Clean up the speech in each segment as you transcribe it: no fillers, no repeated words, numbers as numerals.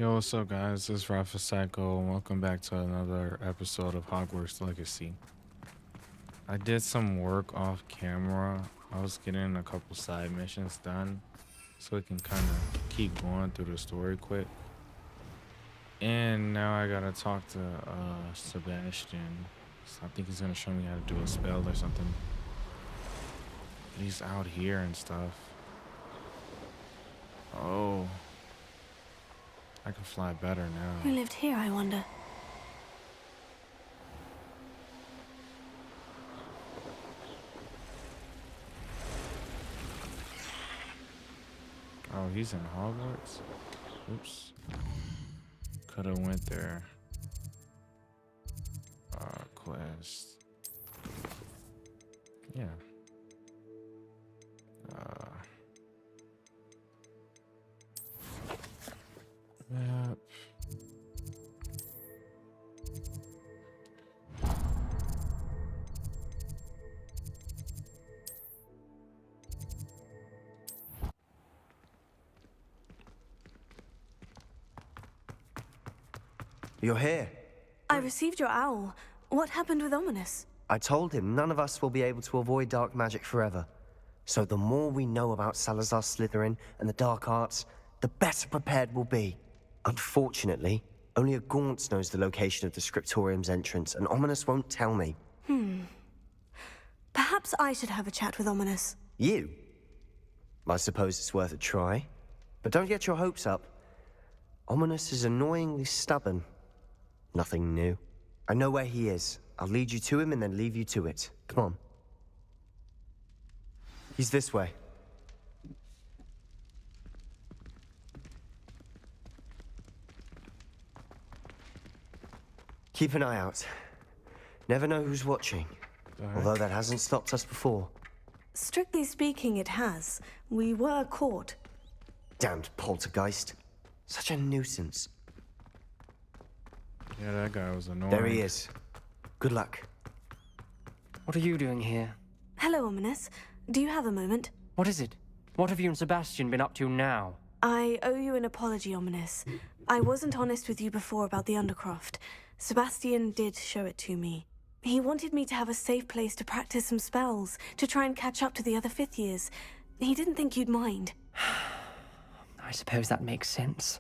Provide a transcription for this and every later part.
Yo, what's up, guys? This is Rafa Psycho, and welcome back to another episode of Hogwarts Legacy. I did some work off camera. I was getting a couple side missions done so we can kind of keep going through the story quick. And now I gotta talk to Sebastian. So I think he's gonna show me how to do a spell or something. He's out here and stuff. Oh, I can fly better Who now. lived here, I wonder? Oh, he's in Hogwarts? Oops. Could have went there. Quest. Yeah. Map. You're here. I received your owl. What happened with Ominous? I told him none of us will be able to avoid dark magic forever. So the more we know about Salazar Slytherin and the dark arts, the better prepared we'll be. Unfortunately, only a Gaunt knows the location of the Scriptorium's entrance, and Ominous won't tell me. Perhaps I should have a chat with Ominous. You? I suppose it's worth a try. But don't get your hopes up. Ominous is annoyingly stubborn. Nothing new. I know where he is. I'll lead you to him and then leave you to it. Come on. He's this way. Keep an eye out. Never know who's watching. Although that hasn't stopped us before. Strictly speaking, it has. We were caught. Damned poltergeist. Such a nuisance. Yeah, that guy was annoying. There he is. Good luck. What are you doing here? Hello, Ominous. Do you have a moment? What is it? What have you and Sebastian been up to now? I owe you an apology, Ominous. I wasn't honest with you before about the Undercroft. Sebastian did show it to me. He wanted me to have a safe place to practice some spells, to try and catch up to the other fifth years. He didn't think you'd mind. I suppose that makes sense.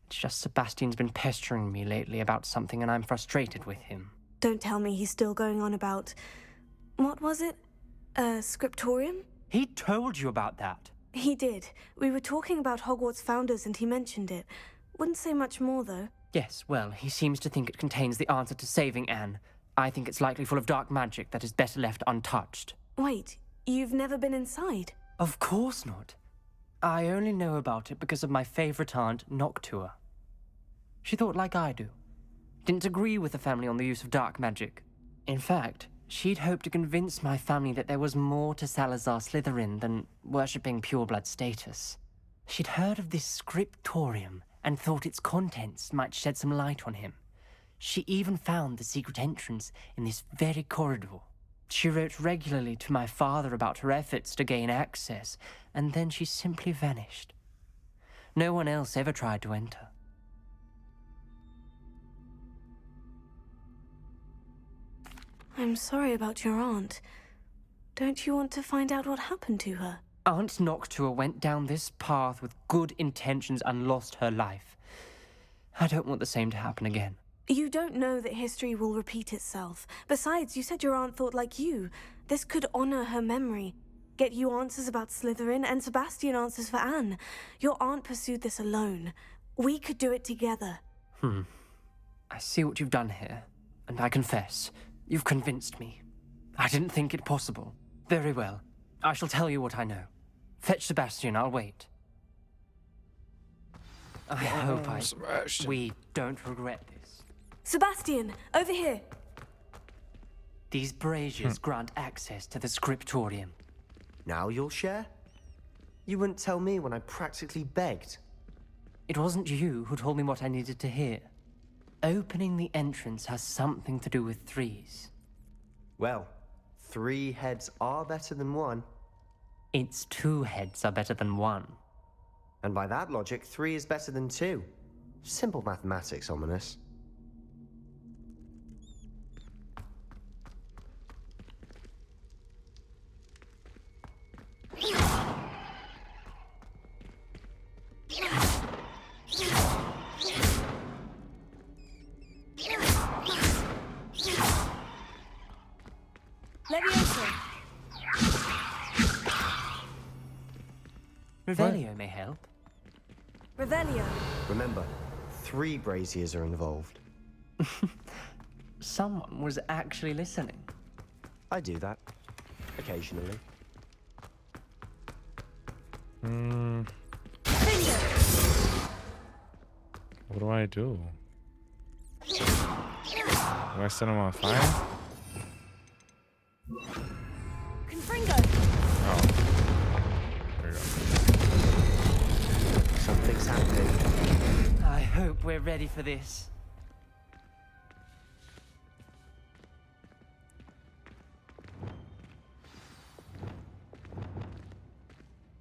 It's just Sebastian's been pestering me lately about something and I'm frustrated with him. Don't tell me he's still going on about... What was it? Scriptorium? He told you about that. He did. We were talking about Hogwarts founders and he mentioned it. Wouldn't say much more, though. Yes, well, he seems to think it contains the answer to saving Anne. I think it's likely full of dark magic that is better left untouched. Wait, you've never been inside? Of course not. I only know about it because of my favorite aunt, Noctua. She thought like I do. Didn't agree with the family on the use of dark magic. In fact, she'd hoped to convince my family that there was more to Salazar Slytherin than worshipping pureblood status. She'd heard of this scriptorium and thought its contents might shed some light on him. She even found the secret entrance in this very corridor. She wrote regularly to my father about her efforts to gain access, and then she simply vanished. No one else ever tried to enter. I'm sorry about your aunt. Don't you want to find out what happened to her? Aunt Noctua went down this path with good intentions and lost her life. I don't want the same to happen again. You don't know that history will repeat itself. Besides, you said your aunt thought like you. This could honor her memory. Get you answers about Slytherin and Sebastian answers for Anne. Your aunt pursued this alone. We could do it together. I see what you've done here, and I confess, you've convinced me. I didn't think it possible. Very well. I shall tell you what I know. Fetch Sebastian, I'll wait. I hope we don't regret this. Sebastian, over here. These braziers grant access to the scriptorium. Now you'll share? You wouldn't tell me when I practically begged. It wasn't you who told me what I needed to hear. Opening the entrance has something to do with threes. Well, 3 heads are better than 1. Its 2 heads are better than 1. And by that logic, 3 is better than 2. Simple mathematics, Ominous. Revelio may help. Revelio. Remember, 3 braziers are involved. Someone was actually listening. I do that. Occasionally. What do I do? Do I set him on fire? Confringo. Oh. There you go. Something's happening. I hope we're ready for this.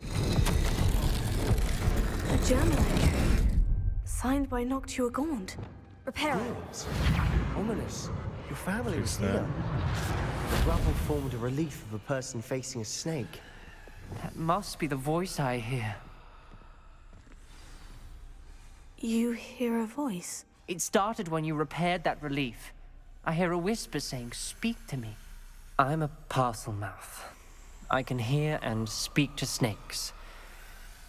A journal entry. Signed by Noctua Gaunt. Repair it. Yes. Ominous. Your family Fix was that. here. The rubble formed a relief of a person facing a snake. That must be the voice I hear. You hear a voice. It started when you repaired that relief. I hear a whisper saying, "Speak to me." I'm a parcel mouth. I can hear and speak to snakes.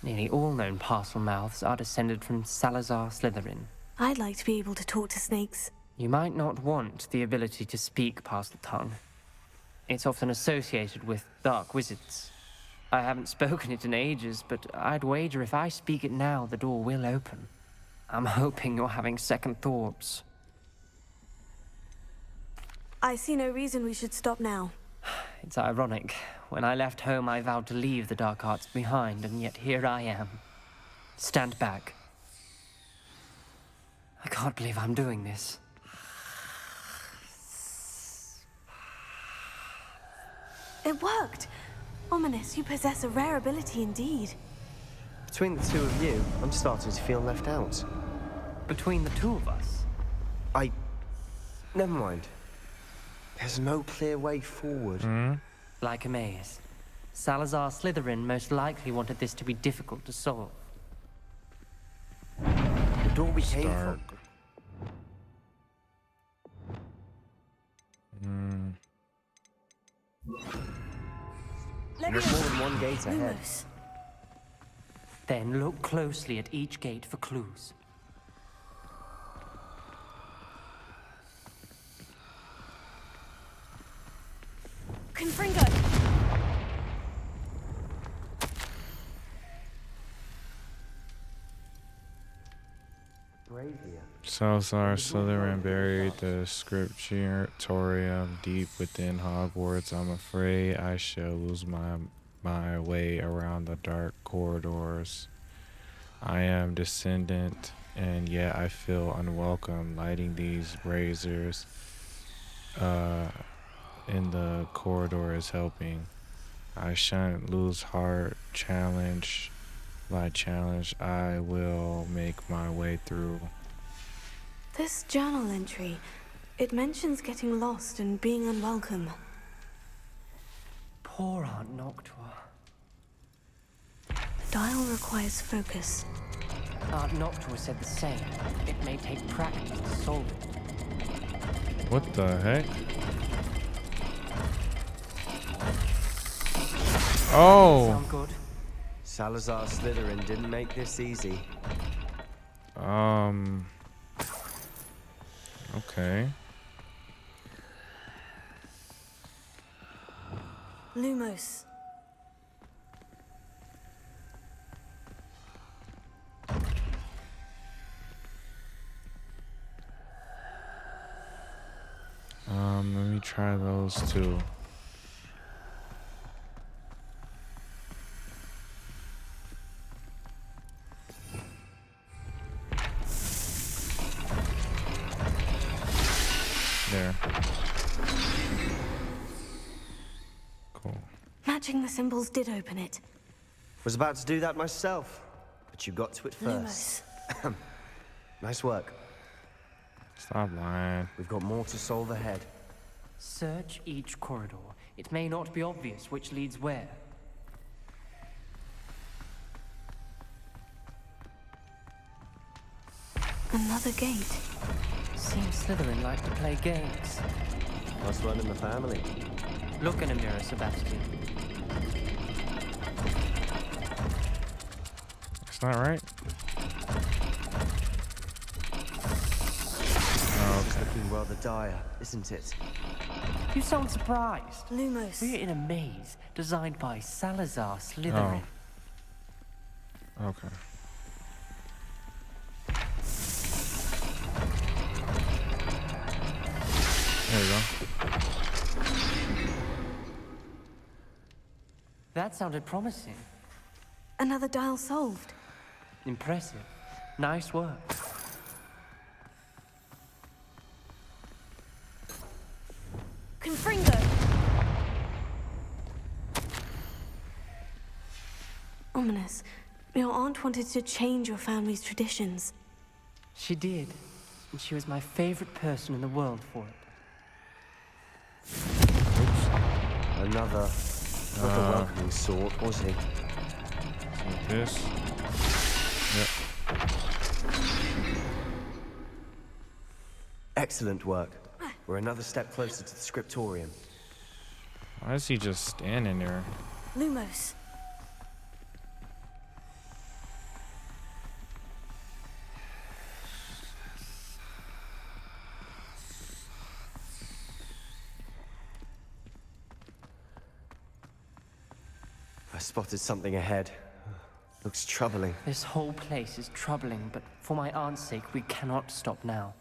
Nearly all known parcel mouths are descended from Salazar Slytherin. I'd like to be able to talk to snakes. You might not want the ability to speak parcel tongue. It's often associated with dark wizards. I haven't spoken it in ages, but I'd wager if I speak it now, the door will open. I'm hoping you're having second thoughts. I see no reason we should stop now. It's ironic. When I left home, I vowed to leave the dark arts behind, and yet here I am. Stand back. I can't believe I'm doing this. It worked! Ominous, you possess a rare ability indeed. Between the two of you, I'm starting to feel left out. Between the two of us, Never mind. There's no clear way forward. like a maze. Salazar Slytherin most likely wanted this to be difficult to solve. The door we came Dark. from. There's more than one gate ahead. Lumos. Then look closely at each gate for clues. Confringo! Brazier. Salazar Slytherin buried the scriptorium deep within Hogwarts. I'm afraid I shall lose my way around the dark corridors. I am descendant, and yet I feel unwelcome lighting these braziers in the corridor is helping. I shan't lose heart. Challenge by challenge, I will make my way through. This journal entry, it mentions getting lost and being unwelcome. Poor Aunt Noctua. The dial requires focus. Aunt Noctua said the same. It may take practice to solve it. What the heck? Oh! Sound good? Salazar Slytherin didn't make this easy. Okay. Lumos. Let me try those two. There. Cool. Matching the symbols did open it. Was about to do that myself, but you got to it first. Lumos. Nice work. Stop lying. We've got more to solve ahead. Search each corridor. It may not be obvious which leads where. Another gate. Seems Slytherin like to play games. Must run in the family. Look in a mirror, Sebastian. It's not right. It's looking rather dire, isn't it? You sound surprised. Lumos. We're in a maze designed by Salazar Slytherin. Oh. Okay. There you go. That sounded promising. Another dial solved. Impressive. Nice work. Confringo! Ominous. Your aunt wanted to change your family's traditions. She did. And she was my favorite person in the world for it. Another welcoming sort, was he? Like this. Yep. Excellent work. We're another step closer to the scriptorium. Why is he just standing there? Lumos. I spotted something ahead. Looks troubling. This whole place is troubling, but for my aunt's sake, we cannot stop now.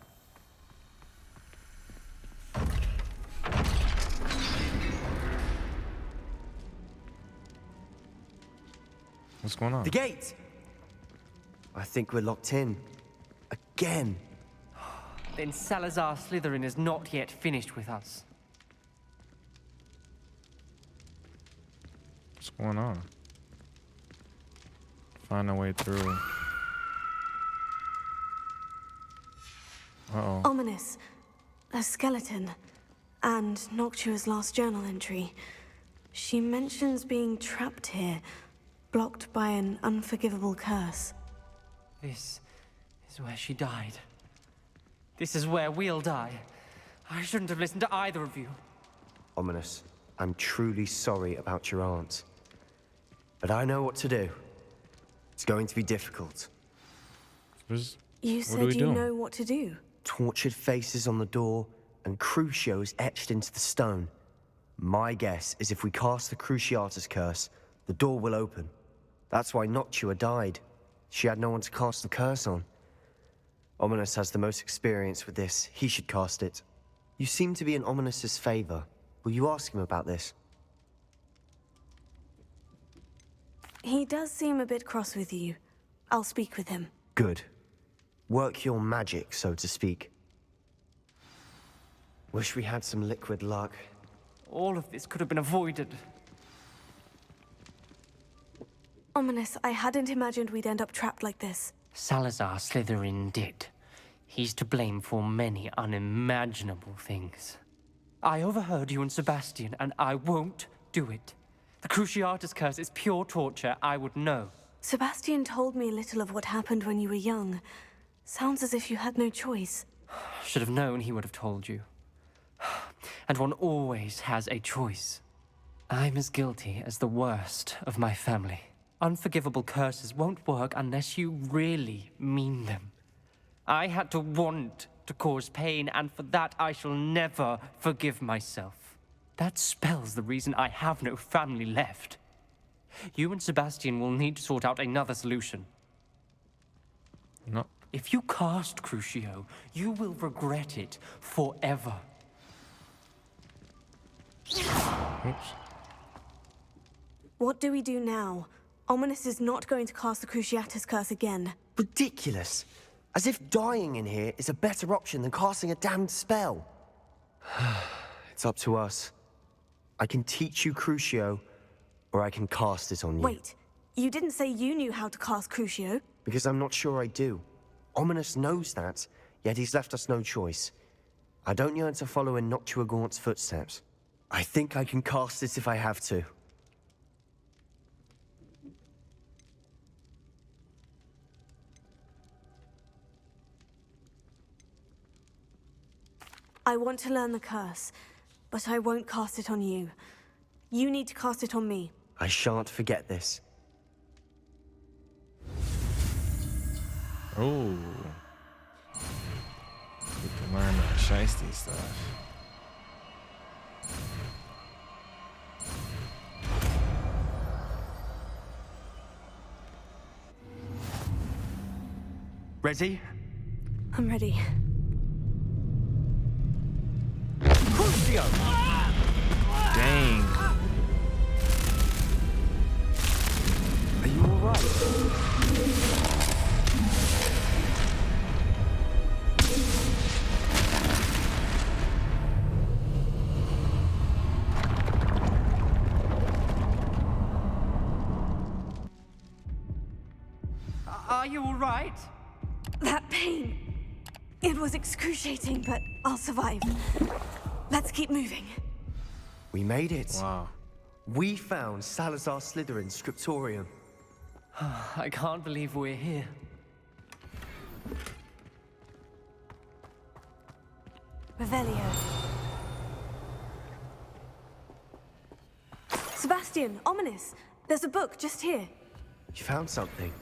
What's going on? The gate! I think we're locked in. Again. Then Salazar Slytherin is not yet finished with us. What's going on? Find a way through. Uh-oh. Ominous. A skeleton. And Noctua's last journal entry. She mentions being trapped here, blocked by an unforgivable curse. This is where she died. This is where we'll die. I shouldn't have listened to either of you. Ominous, I'm truly sorry about your aunt. But I know what to do. It's going to be difficult. You What said do we you do? know what to do. Tortured faces on the door and Crucios etched into the stone. My guess is if we cast the Cruciatus curse, the door will open. That's why Noctua died. She had no one to cast the curse on. Ominous has the most experience with this. He should cast it. You seem to be in Ominous's favor. Will you ask him about this? He does seem a bit cross with you. I'll speak with him. Good. Work your magic, so to speak. Wish we had some liquid luck. All of this could have been avoided. Ominous, I hadn't imagined we'd end up trapped like this. Salazar Slytherin did. He's to blame for many unimaginable things. I overheard you and Sebastian, and I won't do it. The Cruciatus curse is pure torture, I would know. Sebastian told me a little of what happened when you were young. Sounds as if you had no choice. Should have known he would have told you. And one always has a choice. I'm as guilty as the worst of my family. Unforgivable curses won't work unless you really mean them. I had to want to cause pain, and for that I shall never forgive myself. That spells the reason I have no family left. You and Sebastian will need to sort out another solution. No. If you cast Crucio, you will regret it forever. Oops. What do we do now? Ominous is not going to cast the Cruciatus curse again. Ridiculous. As if dying in here is a better option than casting a damned spell. It's up to us. I can teach you Crucio, or I can cast it on you. Wait, you didn't say you knew how to cast Crucio? Because I'm not sure I do. Ominous knows that, yet he's left us no choice. I don't yearn to follow in Noctua Gaunt's footsteps. I think I can cast it if I have to. I want to learn the curse, but I won't cast it on you. You need to cast it on me. I shan't forget this. Oh. You can learn that shiesty stuff. Ready? I'm ready. Dang. Are you alright? Are you all right? That pain. It was excruciating, but I'll survive. Let's keep moving. We made it. Wow. We found Salazar Slytherin's scriptorium. I can't believe we're here. Revelio. Sebastian, Ominous. There's a book just here. You found something.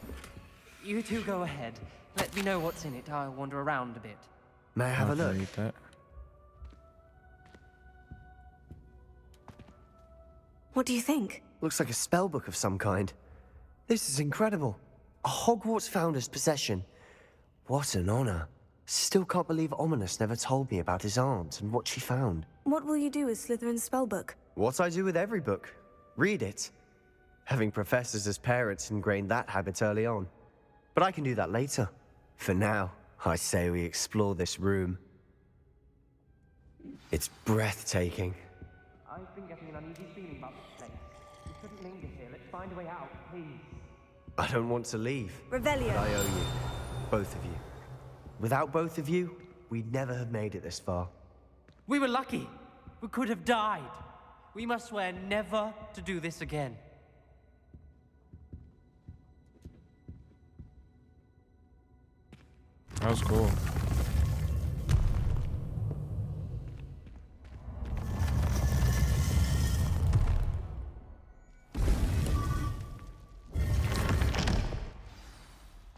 You two go ahead. Let me know what's in it. I'll wander around a bit. May I have a I'll look? read that. What do you think? Looks like a spell book of some kind. This is incredible. A Hogwarts founder's possession. What an honor. Still can't believe Ominous never told me about his aunt and what she found. What will you do with Slytherin's spellbook? What I do with every book. Read it. Having professors as parents ingrained that habit early on. But I can do that later. For now, I say we explore this room. It's breathtaking. I've been getting an uneasy feeling about this place. We shouldn't linger here. Let's find a way out, please. I don't want to leave. Revelio. But I owe you. Both of you. Without both of you, we'd never have made it this far. We were lucky. We could have died. We must swear never to do this again. That was cool.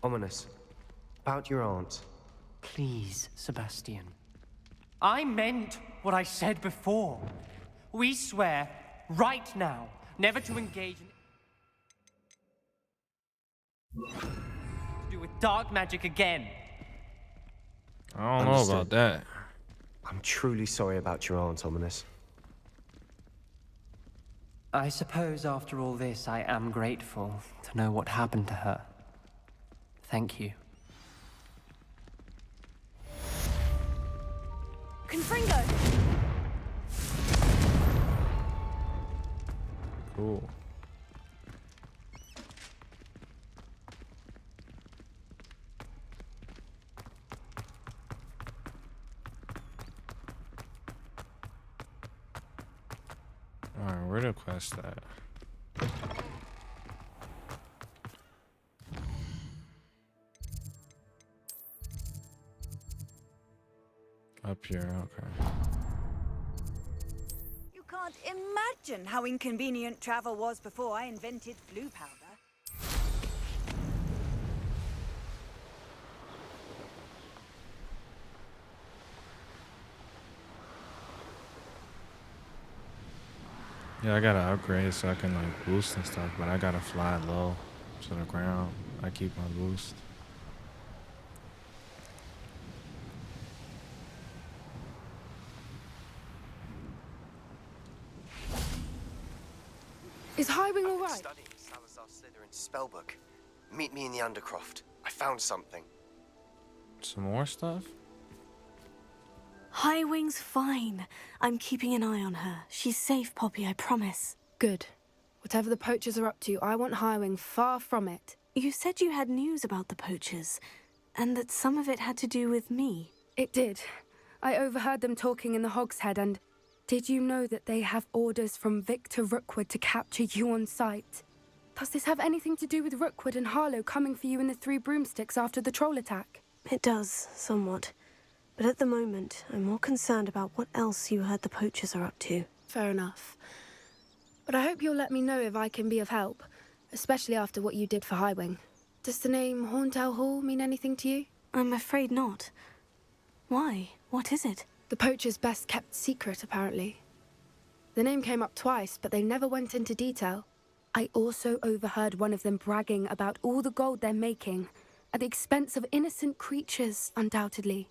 Ominous. About your aunt. Please, Sebastian. I meant what I said before. We swear, right now, never to engage in... to do with dark magic again. I don't know Understood. about that. I'm truly sorry about your aunt, Ominous. I suppose after all this, I am grateful to know what happened to her. Thank you. Confringo! Cool. Alright, where the quest at? Up here, okay. You can't imagine how inconvenient travel was before I invented flu powder. Yeah, I gotta upgrade so I can like boost and stuff, but I gotta fly low to the ground. I keep my boost. Is Highwing all right? Studying Salazar Slytherin's spellbook. Meet me in the Undercroft. I found something. Some more stuff? Highwing's fine. I'm keeping an eye on her. She's safe, Poppy, I promise. Good. Whatever the poachers are up to, I want Highwing far from it. You said you had news about the poachers. and that some of it had to do with me. It did. I overheard them talking in the Hogshead, and did you know that they have orders from Victor Rookwood to capture you on sight? Does this have anything to do with Rookwood and Harlow coming for you in the Three Broomsticks after the troll attack? It does, somewhat. But at the moment, I'm more concerned about what else you heard the poachers are up to. Fair enough. But I hope you'll let me know if I can be of help, especially after what you did for Highwing. Does the name Horntail Hall mean anything to you? I'm afraid not. Why? What is it? The poachers' best kept secret, apparently. The name came up twice, but they never went into detail. I also overheard one of them bragging about all the gold they're making, at the expense of innocent creatures, undoubtedly.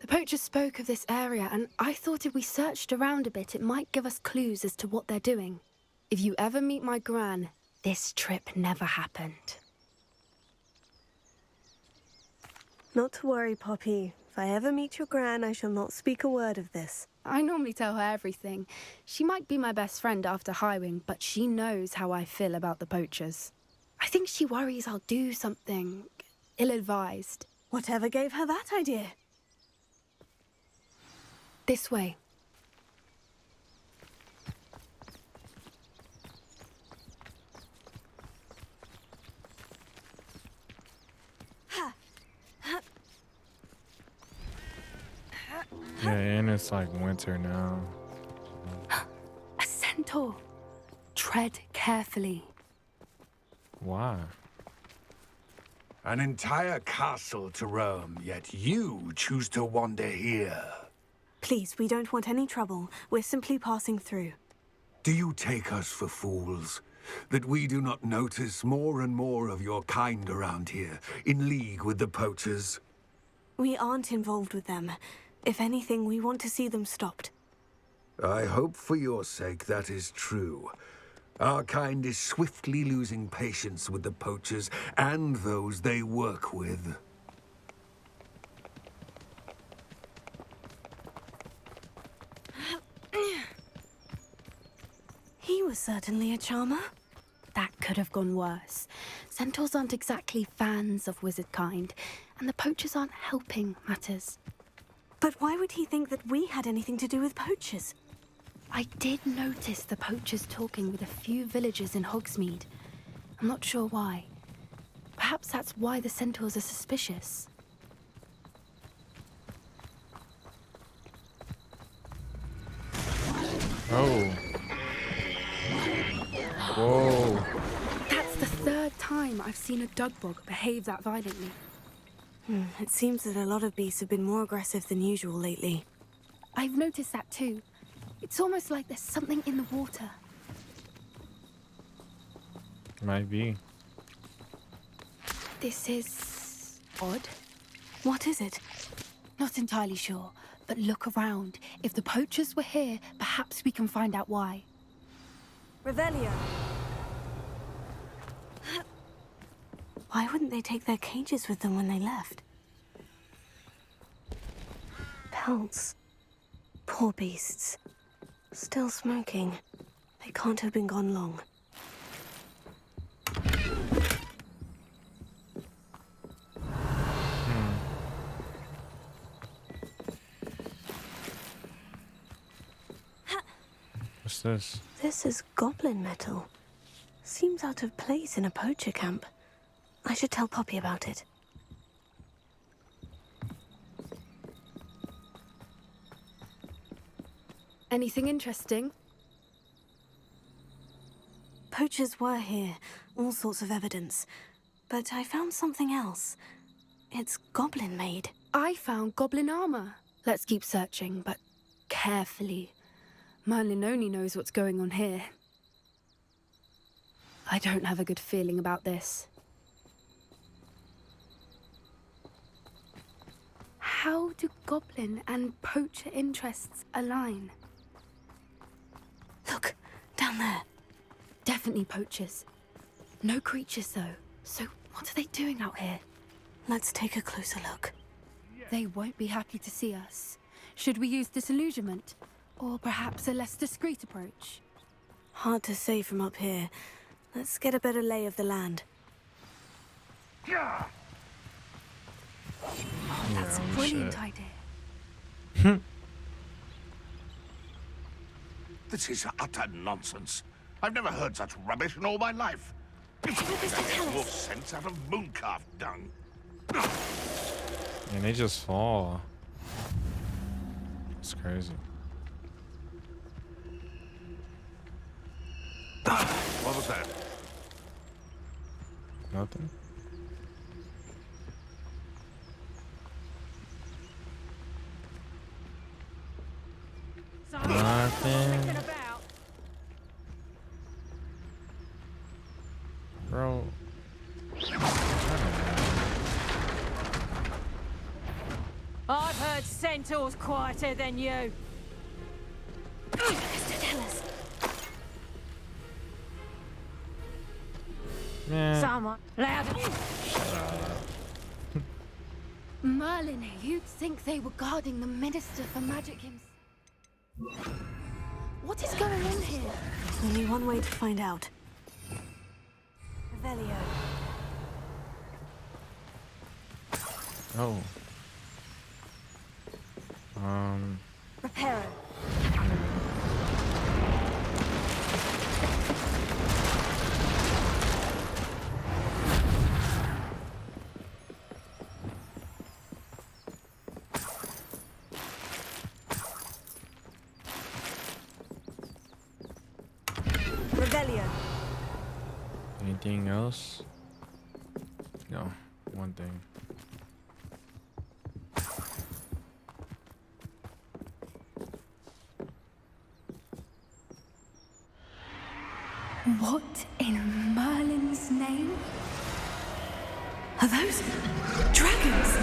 The poachers spoke of this area, and I thought if we searched around a bit, it might give us clues as to what they're doing. If you ever meet my gran, this trip never happened. Not to worry, Poppy. If I ever meet your gran, I shall not speak a word of this. I normally tell her everything. She might be my best friend after Highwing, but she knows how I feel about the poachers. I think she worries I'll do something ill-advised. Whatever gave her that idea? This way. Yeah, and it's like winter now. A centaur. Tread carefully. Why? An entire castle to roam, yet you choose to wander here. Please, we don't want any trouble. We're simply passing through. Do you take us for fools? That we do not notice more and more of your kind around here, in league with the poachers? We aren't involved with them. If anything, we want to see them stopped. I hope for your sake that is true. Our kind is swiftly losing patience with the poachers and those they work with. He was certainly a charmer. That could have gone worse. Centaurs aren't exactly fans of wizard kind, and the poachers aren't helping matters. But why would he think that we had anything to do with poachers? I did notice the poachers talking with a few villagers in Hogsmeade. I'm not sure why. Perhaps that's why the centaurs are suspicious. Oh. Whoa. That's the third time I've seen a dugbog behave that violently. It seems that a lot of beasts have been more aggressive than usual lately. I've noticed that too. It's almost like there's something in the water. Might be. This is odd. What is it? Not entirely sure, but look around. If the poachers were here, perhaps we can find out why. Revelio. Why wouldn't they take their cages with them when they left? Pelts. Poor beasts. Still smoking. They can't have been gone long. What's this? This is goblin metal. Seems out of place in a poacher camp. I should tell Poppy about it. Anything interesting? Poachers were here, all sorts of evidence. But I found something else. It's goblin made. I found goblin armor. Let's keep searching, but carefully. Merlin only knows what's going on here. I don't have a good feeling about this. How do goblin and poacher interests align? Look, down there. Definitely poachers. No creatures, though. So what are they doing out here? Let's take a closer look. They won't be happy to see us. Should we use disillusionment? Or perhaps a less discreet approach? Hard to say from up here. Let's get a better lay of the land. Oh, that's a Yeah, brilliant shit. idea. This is utter nonsense. I've never heard such rubbish in all my life. Get more sense out of mooncalf dung. And they just fall. It's crazy. What was that? Nothing. Nothing. Bro. I've heard centaurs quieter than you. Mr. Tellus. Man. Someone louder. Merlin, you'd think they were guarding the Minister for Magic himself. What is going on here? Only one way to find out. Revelio. Oh. Reparo. Revelio. Anything else? No. One thing. What in Merlin's name? Are those dragons?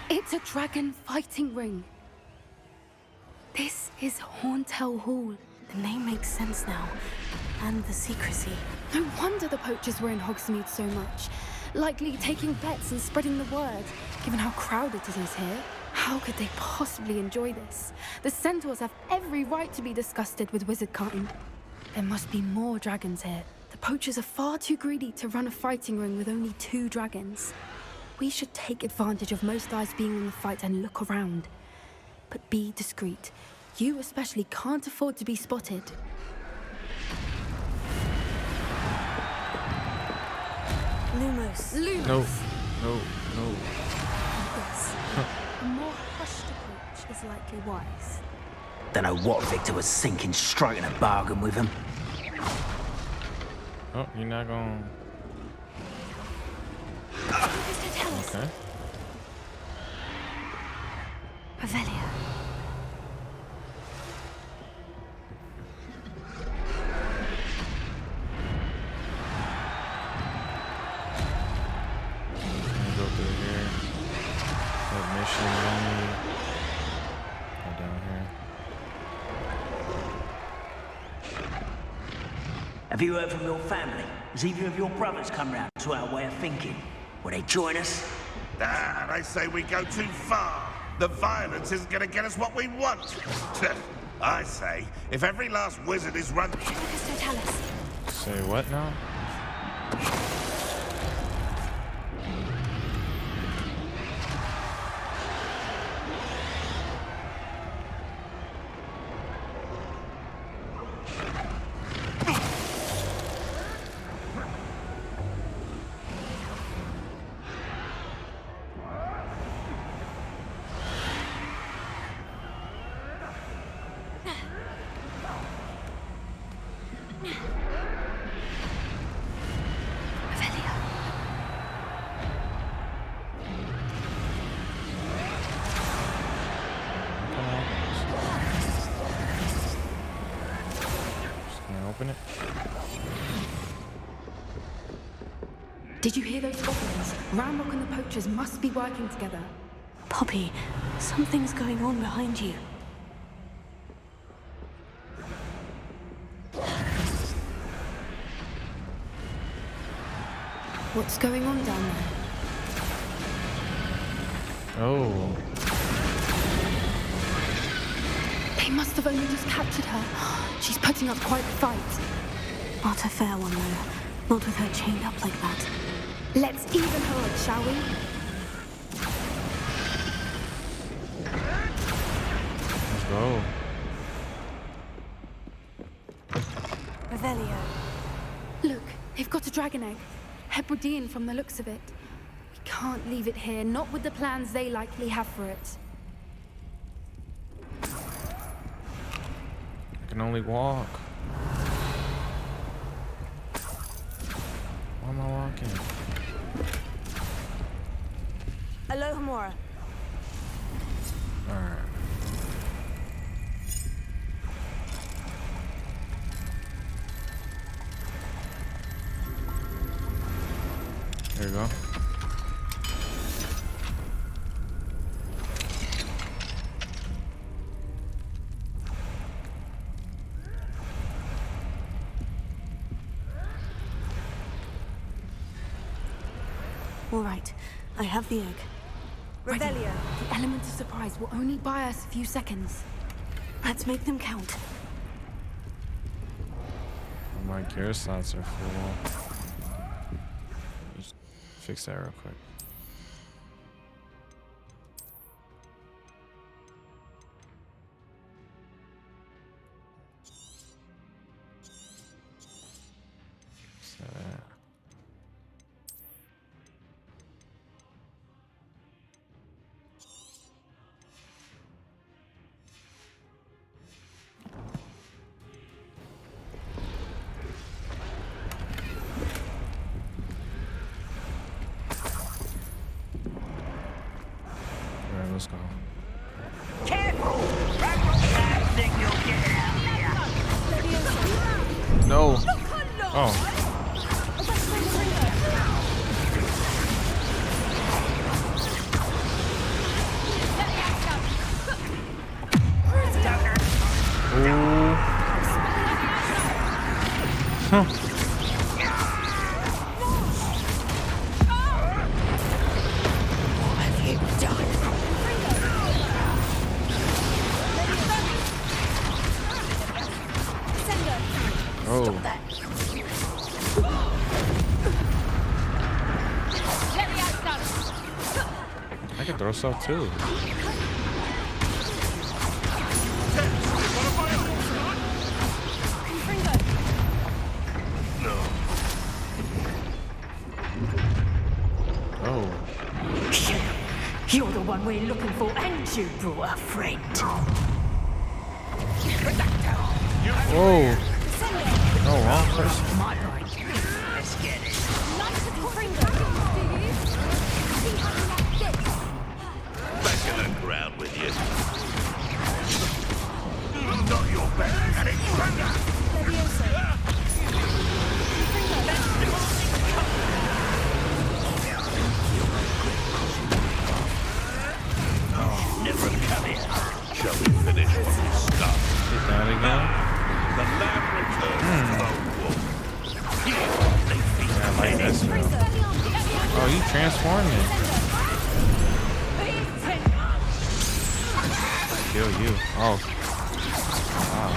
It's a dragon fighting ring. This is Hauntel Hall. The name makes sense now. And the secrecy. No wonder the poachers were in Hogsmeade so much. Likely taking bets and spreading the word, given how crowded it is here. How could they possibly enjoy this? The centaurs have every right to be disgusted with wizard kind. There must be more dragons here. The poachers are far too greedy to run a fighting ring with only 2 dragons. We should take advantage of most eyes being on the fight and look around. But be discreet. You especially can't afford to be spotted. Lumos. No. No. No. Yes. A more hushed approach is likely wise. Don't know what Victor was thinking, striking a bargain with him. Oh, you're not going. Mr. Tellus. Okay. Revelio. Go through here. That mission only. Go down here. Have you heard from your family? Has either of your brothers come round to our way of thinking? Will they join us? Ah, they say we go too far. The violence isn't going to get us what we want. I say, if every last wizard is run... Mr. Tellus. Say what now? Open it. Did you hear those goblins? Ramrock and the poachers must be working together. Poppy, something's going on behind you. What's going on down there? Oh. They must have only just captured her. She's putting up quite the fight. Not a fair one, though. Not with her chained up like that. Let's even her up, shall we? Let's go. Revelio. Look, they've got a dragon egg. Hebridean from the looks of it. We can't leave it here, not with the plans they likely have for it. I can only walk. Why am I walking? Alohomora. Alright. There you go. All right, I have the egg. Ready. The element of surprise will only buy us a few seconds. Let's make them count. Oh, my gear slots are full. Just fix that real quick. So that. Alright, let's go. Careful! I think you'll get out here. No! Oh. Ooh. Huh. Oh. I can throw stuff too. Oh. You're the one we're looking for, and you brought a friend. Whoa. Oh, wrong person. My point. Let's get it. Back in the ground with you. Not your best, and it's Never come here. Shall we finish what we started? Get that again. The lamb returns to wolf. Yeah, I like that stuff. Oh, you transformed it. Kill you. Oh. Wow.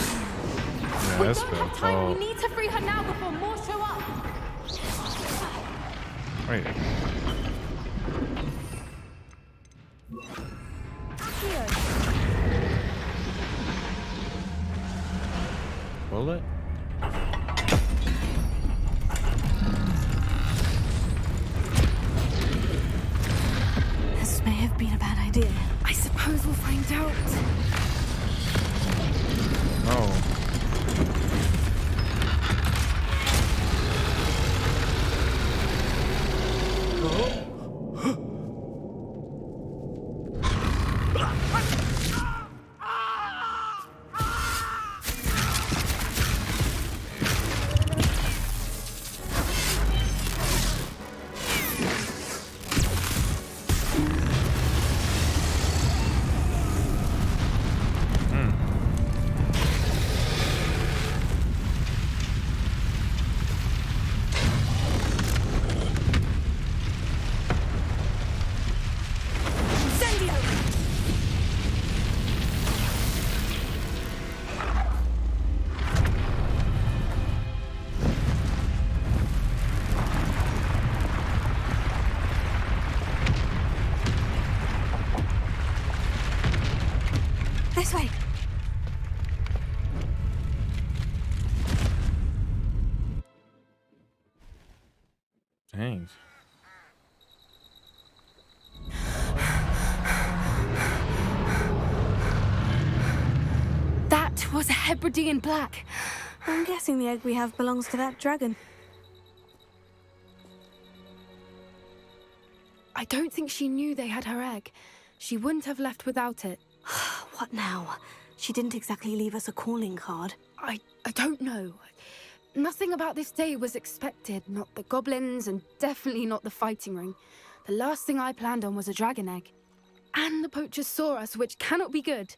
Yeah, that's We don't good. have time. Oh, We need to free her now before more show up. wait. Bullet? This may have been a bad idea. I suppose we'll find out. No. This way! Dang. That was a Hebridean black. I'm guessing the egg we have belongs to that dragon. I don't think she knew they had her egg. She wouldn't have left without it. What now? She didn't exactly leave us a calling card. I don't know. Nothing about this day was expected. Not the goblins, and definitely not the fighting ring. The last thing I planned on was a dragon egg. And the poachers saw us, which cannot be good.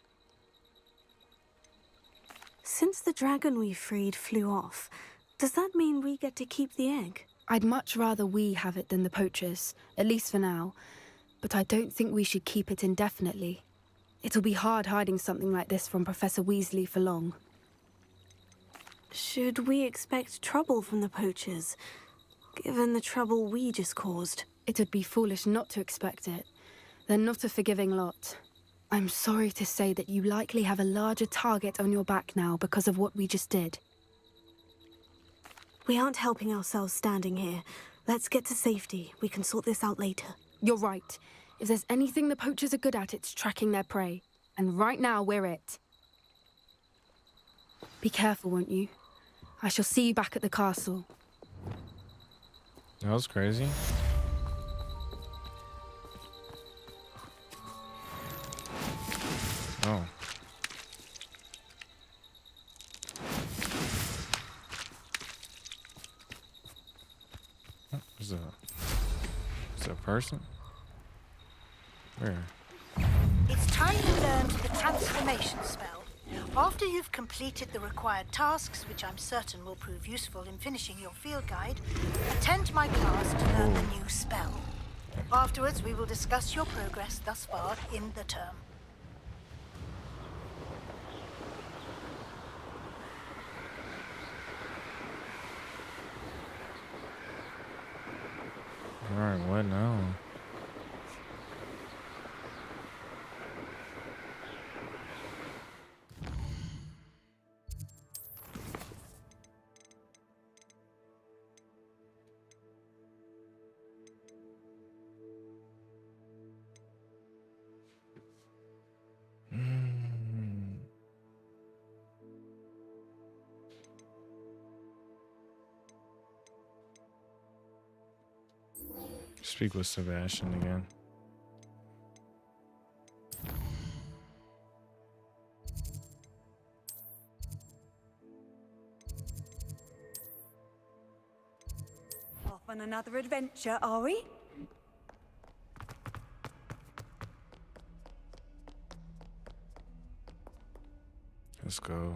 Since the dragon we freed flew off, does that mean we get to keep the egg? I'd much rather we have it than the poachers, at least for now. But I don't think we should keep it indefinitely. It'll be hard hiding something like this from Professor Weasley for long. Should we expect trouble from the poachers, given the trouble we just caused? It would be foolish not to expect it. They're not a forgiving lot. I'm sorry to say that you likely have a larger target on your back now because of what we just did. We aren't helping ourselves standing here. Let's get to safety. We can sort this out later. You're right. If there's anything the poachers are good at, it's tracking their prey. And right now, we're it. Be careful, won't you? I shall see you back at the castle. That was crazy. Oh. Is a person? Where? It's time you learned the transformation spell. After you've completed the required tasks, which I'm certain will prove useful in finishing your field guide, attend my class to learn the new spell. Afterwards, we will discuss your progress thus far in the term. Alright, what now? Speak with Sebastian again. Off on another adventure, are we? Let's go.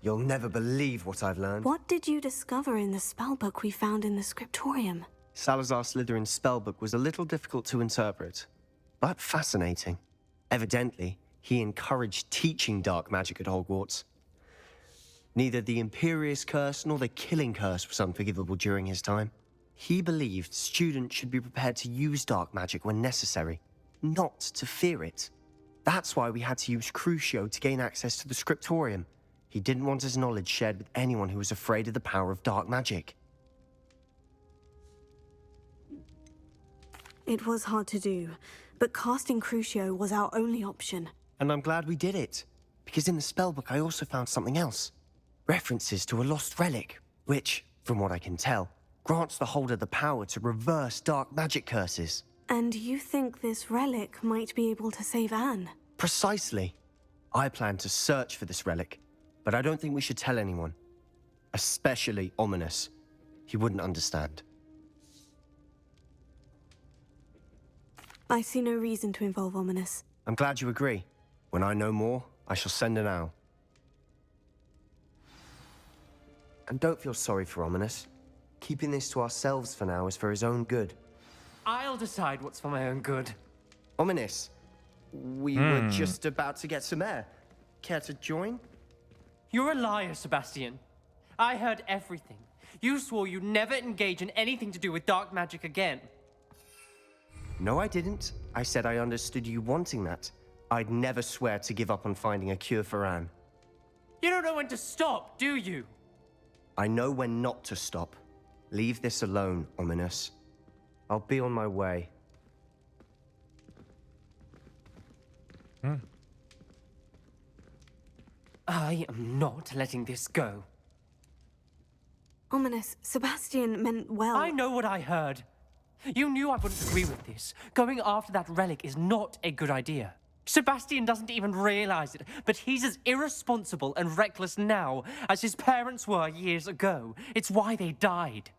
You'll never believe what I've learned. What did you discover in the spellbook we found in the scriptorium? Salazar Slytherin's spellbook was a little difficult to interpret, but fascinating. Evidently, he encouraged teaching dark magic at Hogwarts. Neither the Imperious Curse nor the Killing Curse was unforgivable during his time. He believed students should be prepared to use dark magic when necessary, not to fear it. That's why we had to use Crucio to gain access to the scriptorium. He didn't want his knowledge shared with anyone who was afraid of the power of dark magic. It was hard to do, but casting Crucio was our only option. And I'm glad we did it, because in the spellbook I also found something else. References to a lost relic, which, from what I can tell, grants the holder the power to reverse dark magic curses. And you think this relic might be able to save Anne? Precisely. I plan to search for this relic, but I don't think we should tell anyone. Especially Ominous. He wouldn't understand. I see no reason to involve Ominous. I'm glad you agree. When I know more, I shall send an owl. And don't feel sorry for Ominous. Keeping this to ourselves for now is for his own good. I I'll decide what's for my own good. Ominous. We were just about to get some air. Care to join? You're a liar, Sebastian. I heard everything. You swore you'd never engage in anything to do with dark magic again. No, I didn't. I said I understood you wanting that. I'd never swear to give up on finding a cure for Anne. You don't know when to stop, do you? I know when not to stop. Leave this alone, Ominous. I'll be on my way. I am not letting this go. Ominous, Sebastian meant well. I know what I heard. You knew I wouldn't agree with this. Going after that relic is not a good idea. Sebastian doesn't even realize it, but he's as irresponsible and reckless now as his parents were years ago. It's why they died.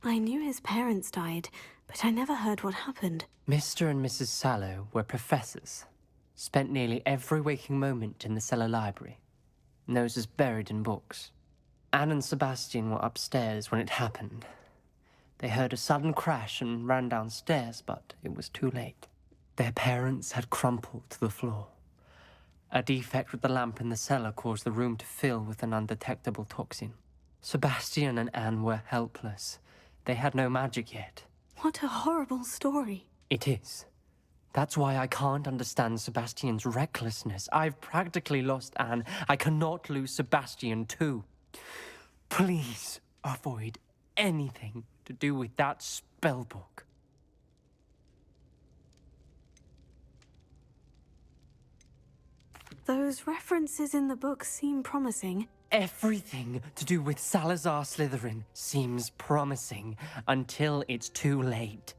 I knew his parents died, but I never heard what happened. Mr. and Mrs. Sallow were professors. Spent nearly every waking moment in the cellar library. Noses buried in books. Anne and Sebastian were upstairs when it happened. They heard a sudden crash and ran downstairs, but it was too late. Their parents had crumpled to the floor. A defect with the lamp in the cellar caused the room to fill with an undetectable toxin. Sebastian and Anne were helpless. They had no magic yet. What a horrible story. It is. That's why I can't understand Sebastian's recklessness. I've practically lost Anne. I cannot lose Sebastian too. Please avoid anything to do with that spellbook. Those references in the book seem promising. Everything to do with Salazar Slytherin seems promising until it's too late.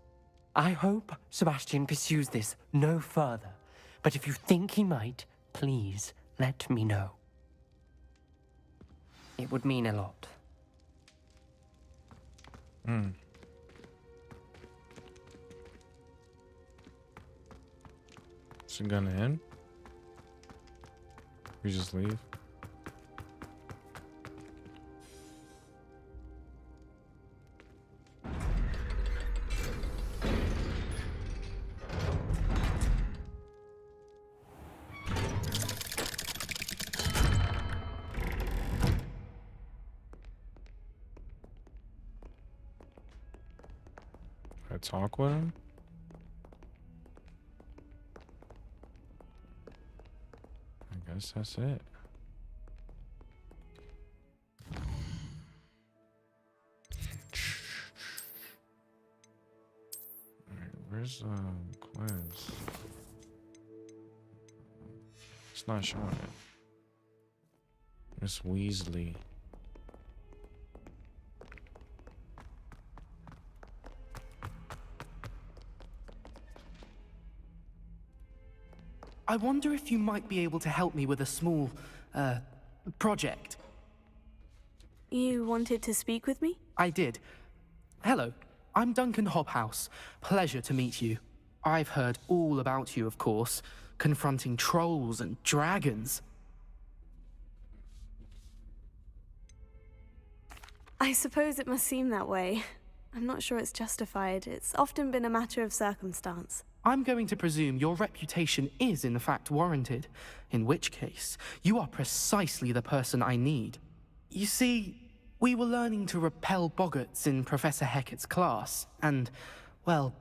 I hope Sebastian pursues this no further, but if you think he might, please let me know. It would mean a lot. Is it gonna end? We just leave? I talk with him? I guess that's it. Alright, where's quiz? It's not showing it. Miss Weasley. I wonder if you might be able to help me with a small, project. You wanted to speak with me? I did. Hello, I'm Duncan Hobhouse. Pleasure to meet you. I've heard all about you, of course, confronting trolls and dragons. I suppose it must seem that way. I'm not sure it's justified. It's often been a matter of circumstance. I'm going to presume your reputation is in fact warranted, in which case, you are precisely the person I need. You see, we were learning to repel boggarts in Professor Hecat's class, and, well,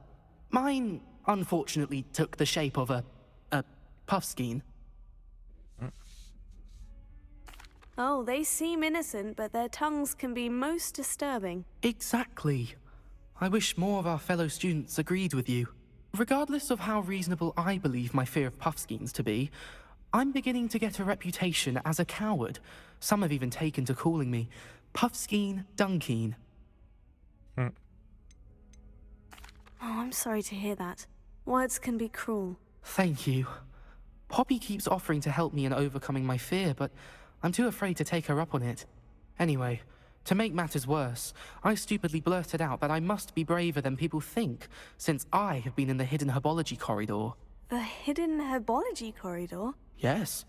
mine unfortunately took the shape of a puffskein. Oh, they seem innocent, but their tongues can be most disturbing. Exactly. I wish more of our fellow students agreed with you. Regardless of how reasonable I believe my fear of puffskeins to be, I'm beginning to get a reputation as a coward. Some have even taken to calling me Puffskeen Dunkeen. Oh, I'm sorry to hear that. Words can be cruel. Thank you. Poppy keeps offering to help me in overcoming my fear, but I'm too afraid to take her up on it. Anyway, to make matters worse, I stupidly blurted out that I must be braver than people think, since I have been in the hidden herbology corridor. The hidden herbology corridor? Yes.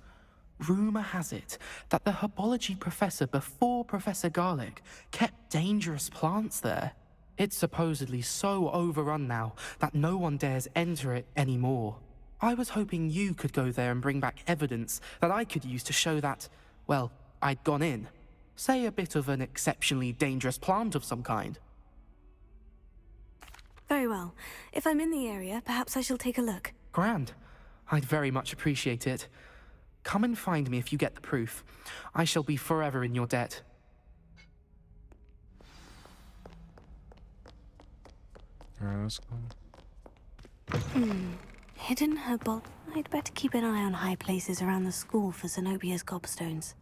Rumor has it that the herbology professor before Professor Garlic kept dangerous plants there. It's supposedly so overrun now that no one dares enter it anymore. I was hoping you could go there and bring back evidence that I could use to show that, well, I'd gone in. Say a bit of an exceptionally dangerous plant of some kind. Very well. If I'm in the area, perhaps I shall take a look. Grand. I'd very much appreciate it. Come and find me if you get the proof. I shall be forever in your debt. Alright, let's go. Hidden herbal. I'd better keep an eye on high places around the school for Zenobia's gobstones.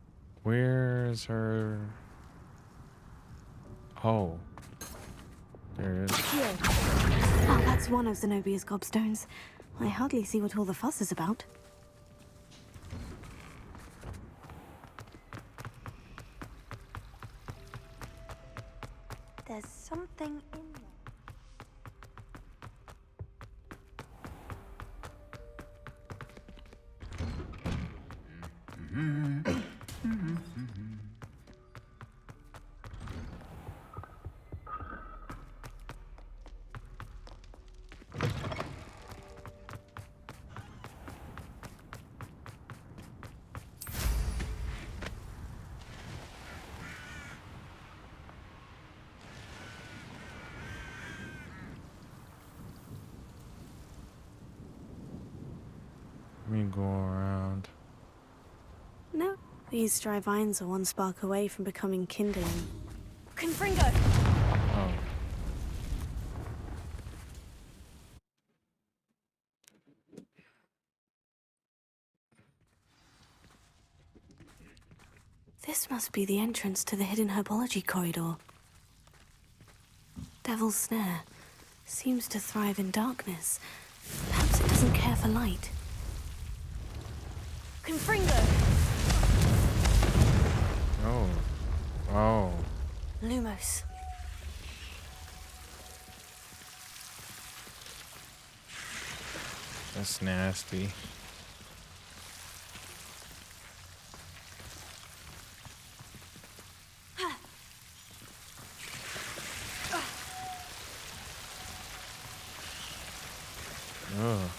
Where's her? Oh. There it is. Here. Oh, that's one of Zenobia's gobstones. I hardly see what all the fuss is about. There's something in there. Let me go around. No, these dry vines are one spark away from becoming kindling. Confringo! Oh. This must be the entrance to the hidden herbology corridor. Devil's Snare seems to thrive in darkness. Perhaps it doesn't care for light. Confringo! Oh. Oh. Lumos. That's nasty. Ugh.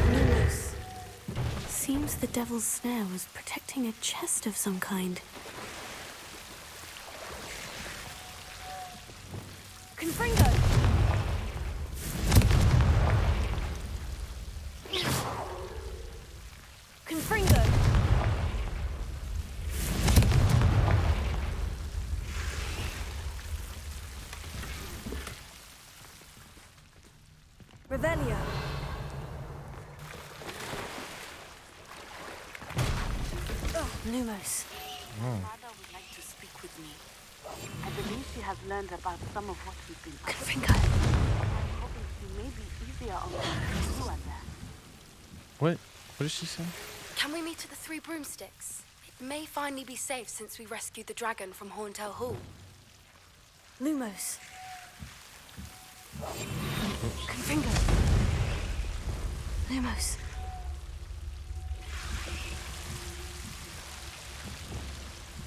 Lumos. Seems the Devil's Snare was protecting a chest of some kind. Confringo! Confringo! Revelio. Lumos. Oh. Father would like to speak with me. I believe she has learned about some of what we've been up to. Confringo. I'm hoping she may be easier on me than you are there. What? What did she say? Can we meet at the Three Broomsticks? It may finally be safe since we rescued the dragon from Horntail Hall. Lumos. Confringo. Lumos.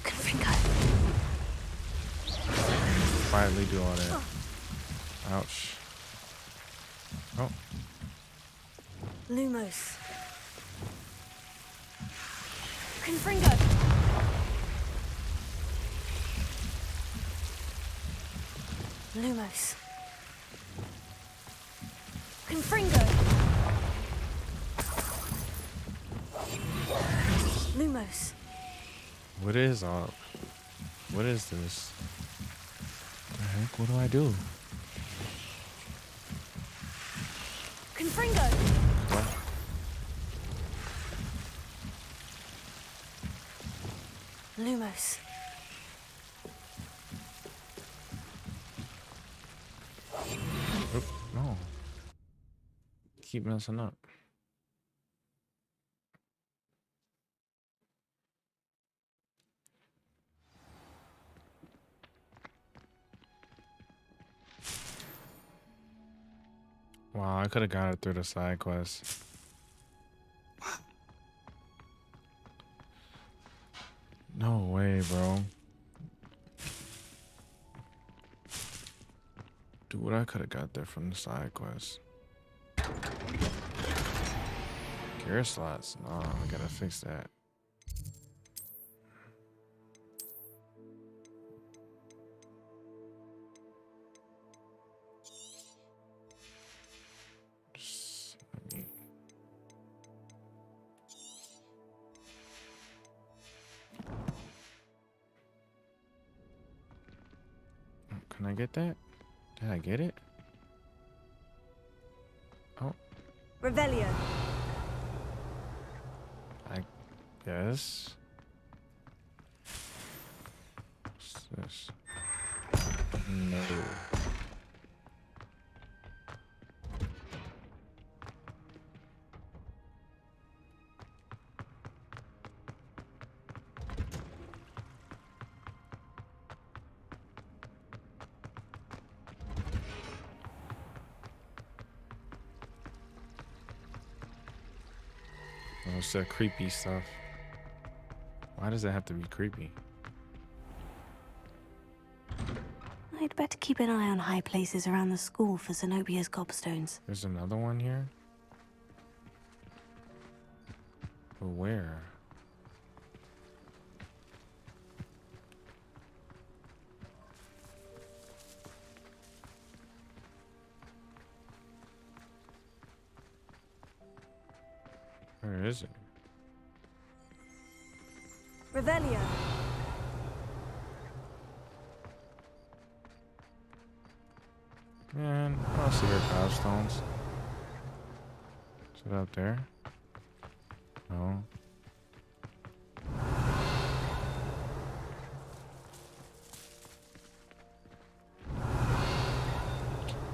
Confringo. Quietly do all that. Ouch. Oh. Lumos. Confringo. Lumos. Confringo. Lumos. What is up? What is this? The heck? What do I do? Confringo. What? Lumos. Oop, no. Keep messing up. Wow, I could have got it through the side quest. No way, bro. Dude, I could have got there from the side quest. Gear slots. No, I gotta fix that. Can I get that? Did I get it? Oh. Revelio. I guess. What's this? No. Oh, it's that creepy stuff. Why does it have to be creepy? I'd better keep an eye on high places around the school for Zenobia's gobstones. There's another one here? But where? Where is it? Revelio. Man, I don't see her gobstones. Is it up there? No.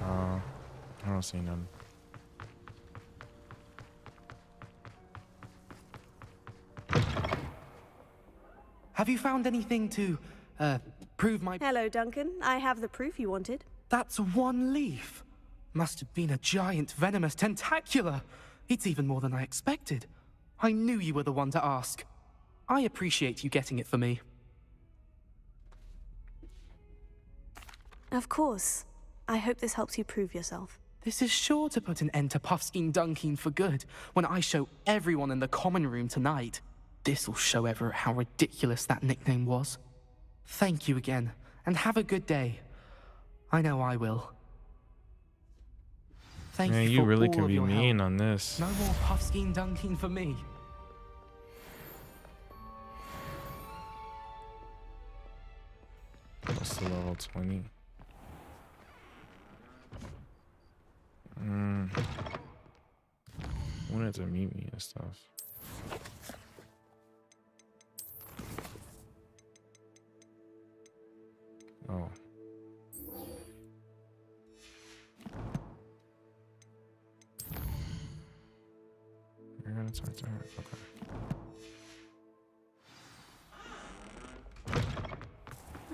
I don't see none. Have you found anything to, prove my... Hello, Duncan. I have the proof you wanted. That's one leaf. Must have been a giant venomous tentacula. It's even more than I expected. I knew you were the one to ask. I appreciate you getting it for me. Of course. I hope this helps you prove yourself. This is sure to put an end to Puffskein Dunkeen for good when I show everyone in the common room tonight. This'll show Everett how ridiculous that nickname was. Thank you again, and have a good day. I know I will. Thank Man, you you for really all can of be your mean help. on this. No more Puffskein Dunkeen for me. What's the level 20? Wanted to meet me and stuff. Oh. You're gonna talk to her? Okay.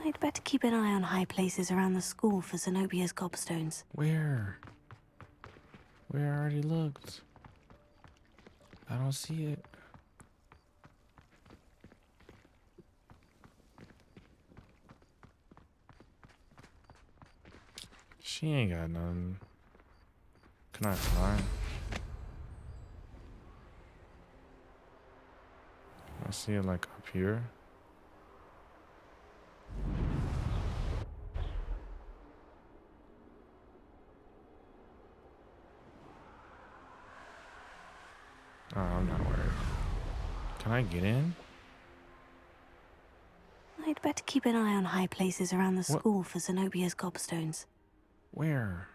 I'd better keep an eye on high places around the school for Zenobia's gobstones. Where? Where I already looked. I don't see it. She ain't got nothing. Can I fly? I see it like up here. Oh, I'm not worried. Can I get in? I'd better keep an eye on high places around the school for Zenobia's gobstones. Where?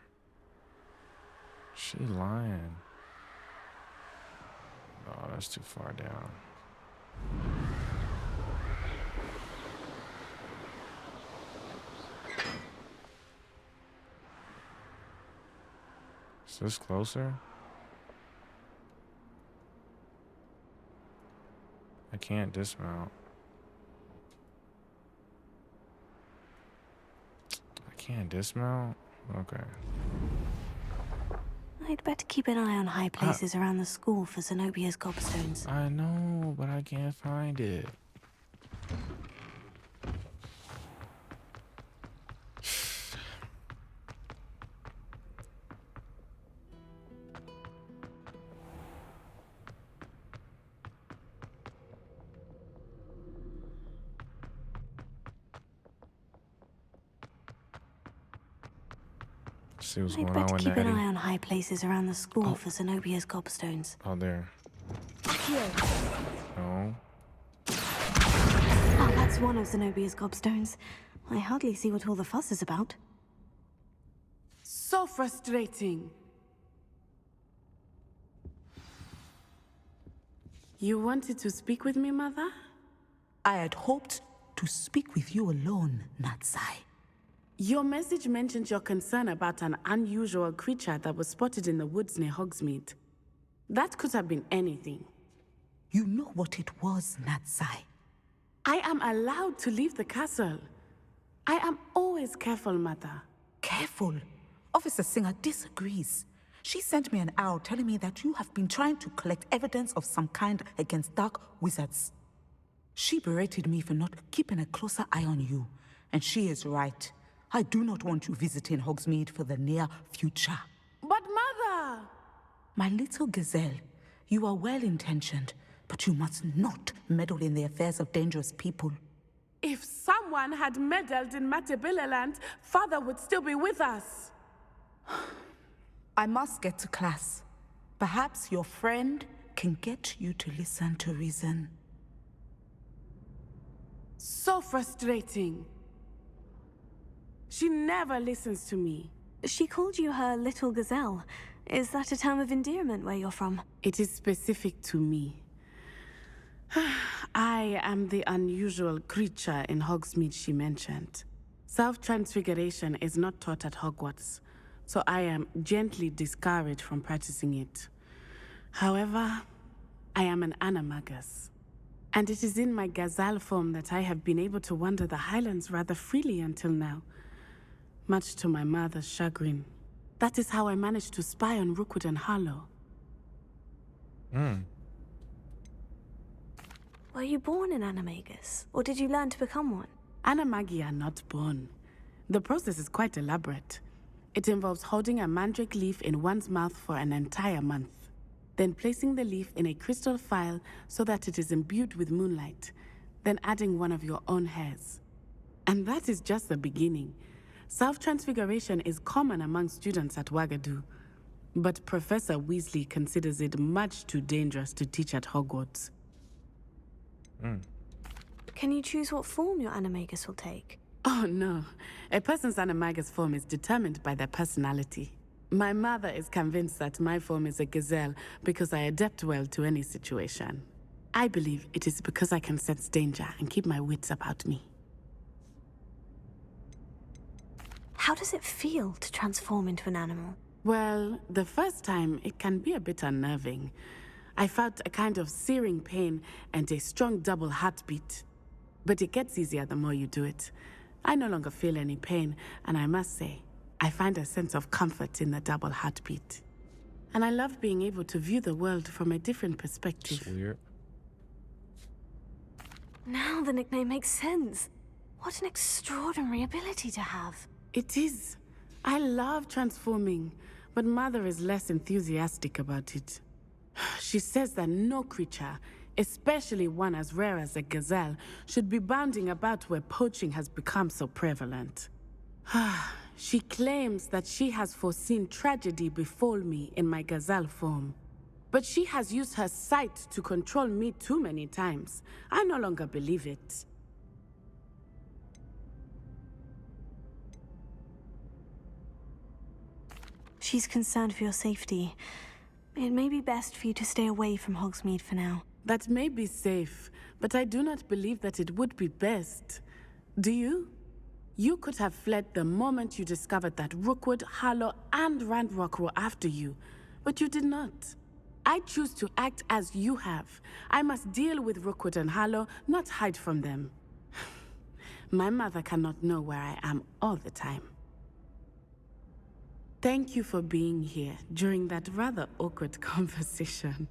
She lying. Oh, that's too far down. Is this closer? I can't dismount. I can't dismount? Okay. I'd better keep an eye on high places around the school for Zenobia's gobstones. I know, but I can't find it. See what's I'd going on better with keep an Natty. eye on high places around the school for Zenobia's gobstones. Oh, there. No. Oh, that's one of Zenobia's gobstones. I hardly see what all the fuss is about. So frustrating. You wanted to speak with me, Mother? I had hoped to speak with you alone, Natsai. Your message mentioned your concern about an unusual creature that was spotted in the woods near Hogsmeade. That could have been anything. You know what it was, Natsai. I am allowed to leave the castle. I am always careful, Mother. Careful? Officer Singer disagrees. She sent me an owl telling me that you have been trying to collect evidence of some kind against dark wizards. She berated me for not keeping a closer eye on you, and she is right. I do not want you visiting Hogsmeade for the near future. But Mother! My little gazelle, you are well-intentioned, but you must not meddle in the affairs of dangerous people. If someone had meddled in Matabeleland, Father would still be with us. I must get to class. Perhaps your friend can get you to listen to reason. So frustrating. She never listens to me. She called you her little gazelle. Is that a term of endearment where you're from? It is specific to me. I am the unusual creature in Hogsmeade she mentioned. Self-transfiguration is not taught at Hogwarts, so I am gently discouraged from practicing it. However, I am an animagus, and it is in my gazelle form that I have been able to wander the Highlands rather freely until now, much to my mother's chagrin. That is how I managed to spy on Rookwood and Harlow. Were you born an animagus, or did you learn to become one? Animagi are not born. The process is quite elaborate. It involves holding a mandrake leaf in one's mouth for an entire month, then placing the leaf in a crystal phial so that it is imbued with moonlight, then adding one of your own hairs. And that is just the beginning. Self-transfiguration is common among students at Wagadu, but Professor Weasley considers it much too dangerous to teach at Hogwarts. Can you choose what form your animagus will take? Oh no, a person's animagus form is determined by their personality. My mother is convinced that my form is a gazelle because I adapt well to any situation. I believe it is because I can sense danger and keep my wits about me. How does it feel to transform into an animal? Well, the first time it can be a bit unnerving. I felt a kind of searing pain and a strong double heartbeat. But it gets easier the more you do it. I no longer feel any pain, and I must say, I find a sense of comfort in the double heartbeat. And I love being able to view the world from a different perspective. It's weird. Now the nickname makes sense. What an extraordinary ability to have. It is. I love transforming, but Mother is less enthusiastic about it. She says that no creature, especially one as rare as a gazelle, should be bounding about where poaching has become so prevalent. She claims that she has foreseen tragedy befall me in my gazelle form. But she has used her sight to control me too many times. I no longer believe it. She's concerned for your safety. It may be best for you to stay away from Hogsmeade for now. That may be safe, but I do not believe that it would be best. Do you? You could have fled the moment you discovered that Rookwood, Harlow, and Ranrock were after you, but you did not. I choose to act as you have. I must deal with Rookwood and Harlow, not hide from them. My mother cannot know where I am all the time. Thank you for being here during that rather awkward conversation.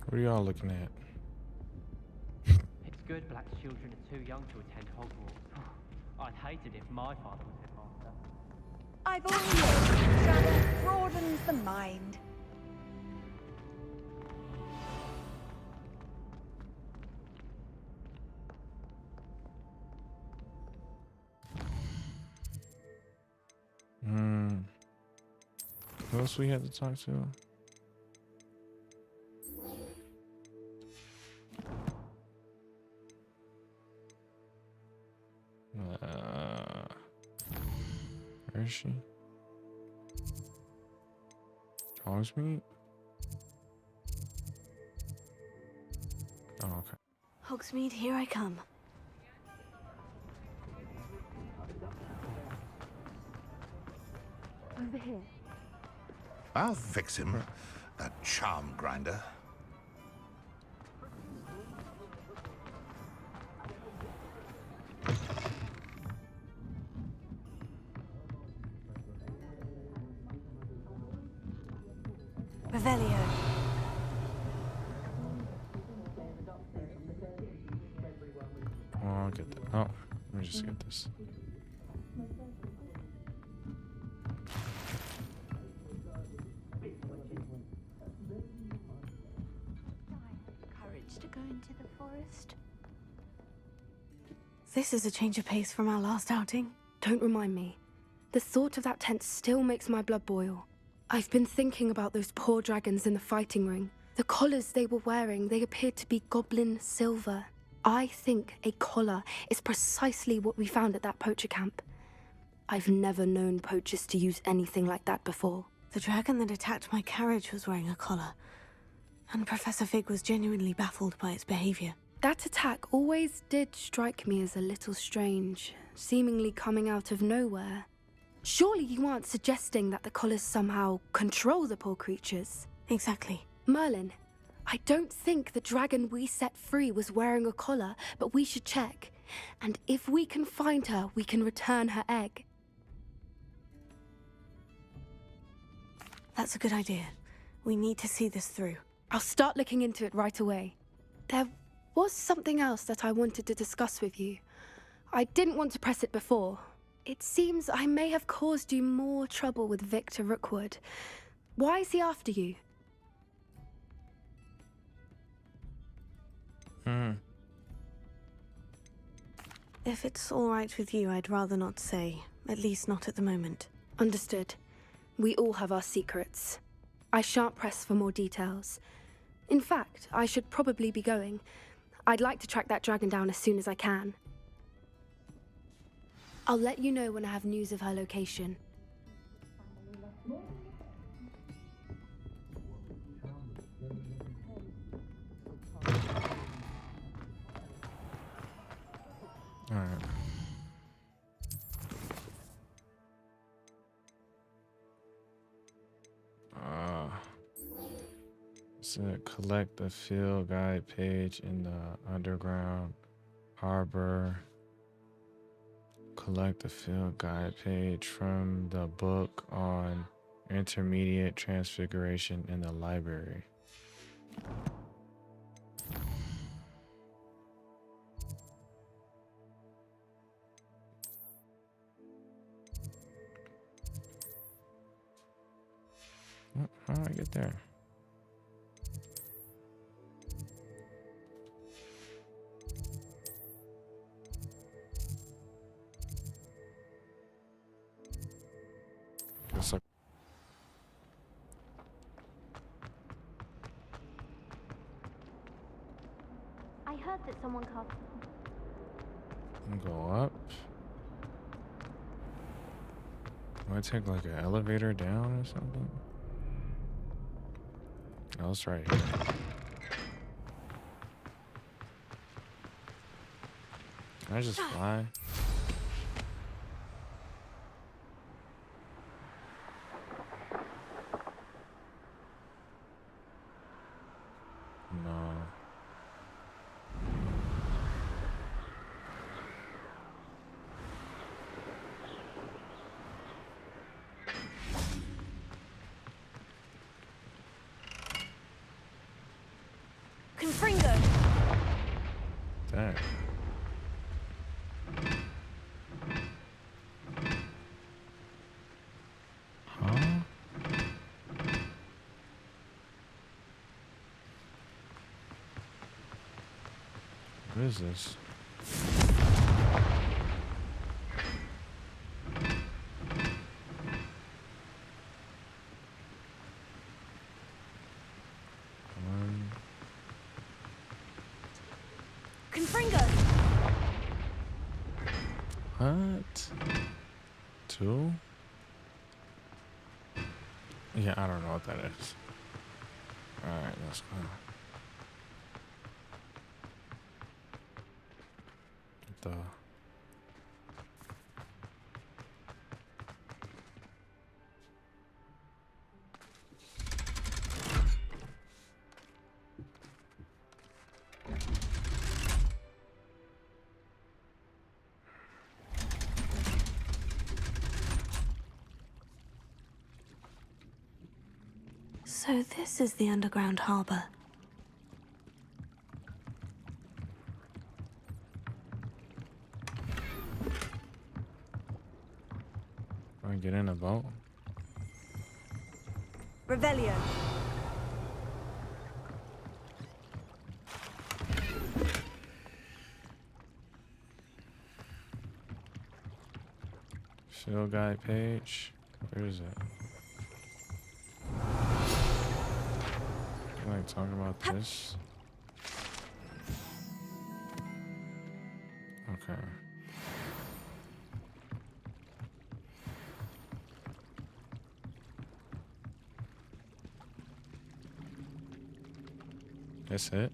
What are y'all looking at? It's good black children are too young to attend Hogwarts. I'd hate it if my father was headmaster. I've always known travel broadens the mind. Who else we had to talk to? Where is she? Hogsmeade? Oh, okay. Hogsmeade, here I come. Over here. I'll fix him, that charm grinder. Revelio. Oh, I'll get that. Oh, let me just get this. Courage to go into the forest. This is a change of pace from our last outing. Don't remind me. The thought of that tent still makes my blood boil. I've been thinking about those poor dragons in the fighting ring. The collars they were wearing, they appeared to be goblin silver. I think a collar is precisely what we found at that poacher camp. I've never known poachers to use anything like that before. The dragon that attacked my carriage was wearing a collar, and Professor Fig was genuinely baffled by its behavior. That attack always did strike me as a little strange, seemingly coming out of nowhere. Surely you aren't suggesting that the collars somehow control the poor creatures? Exactly. Merlin, I don't think the dragon we set free was wearing a collar, but we should check. And if we can find her, we can return her egg. That's a good idea. We need to see this through. I'll start looking into it right away. There was something else that I wanted to discuss with you. I didn't want to press it before. It seems I may have caused you more trouble with Victor Rookwood. Why is he after you? If it's all right with you, I'd rather not say. At least not at the moment. Understood. We all have our secrets. I shan't press for more details. In fact, I should probably be going. I'd like to track that dragon down as soon as I can. I'll let you know when I have news of her location. Alright. So collect the field guide page in the underground harbor. Collect the field guide page from the book on intermediate transfiguration in the library. How do I get there? Guess I heard that someone called. go up. Do I take like an elevator down or something? Oh, it's right here. Can I just fly? No. What is this? Confringo! What? 2? Yeah, I don't know what that is. Alright, let's go. What the... So this is the underground harbor. Can I get in a boat? Revelio. Shield guide page. Where is it? Like talking about this? Okay. That's it.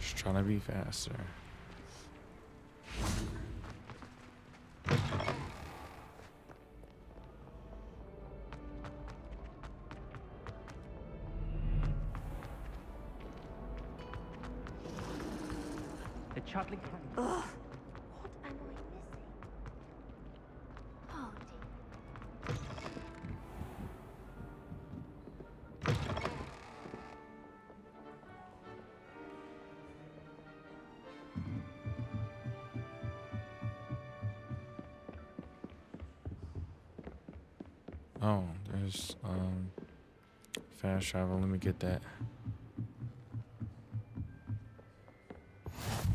Just trying to be faster. The Chudley Ugh. What am I missing? Oh, Oh, there's fast travel. Let me get that.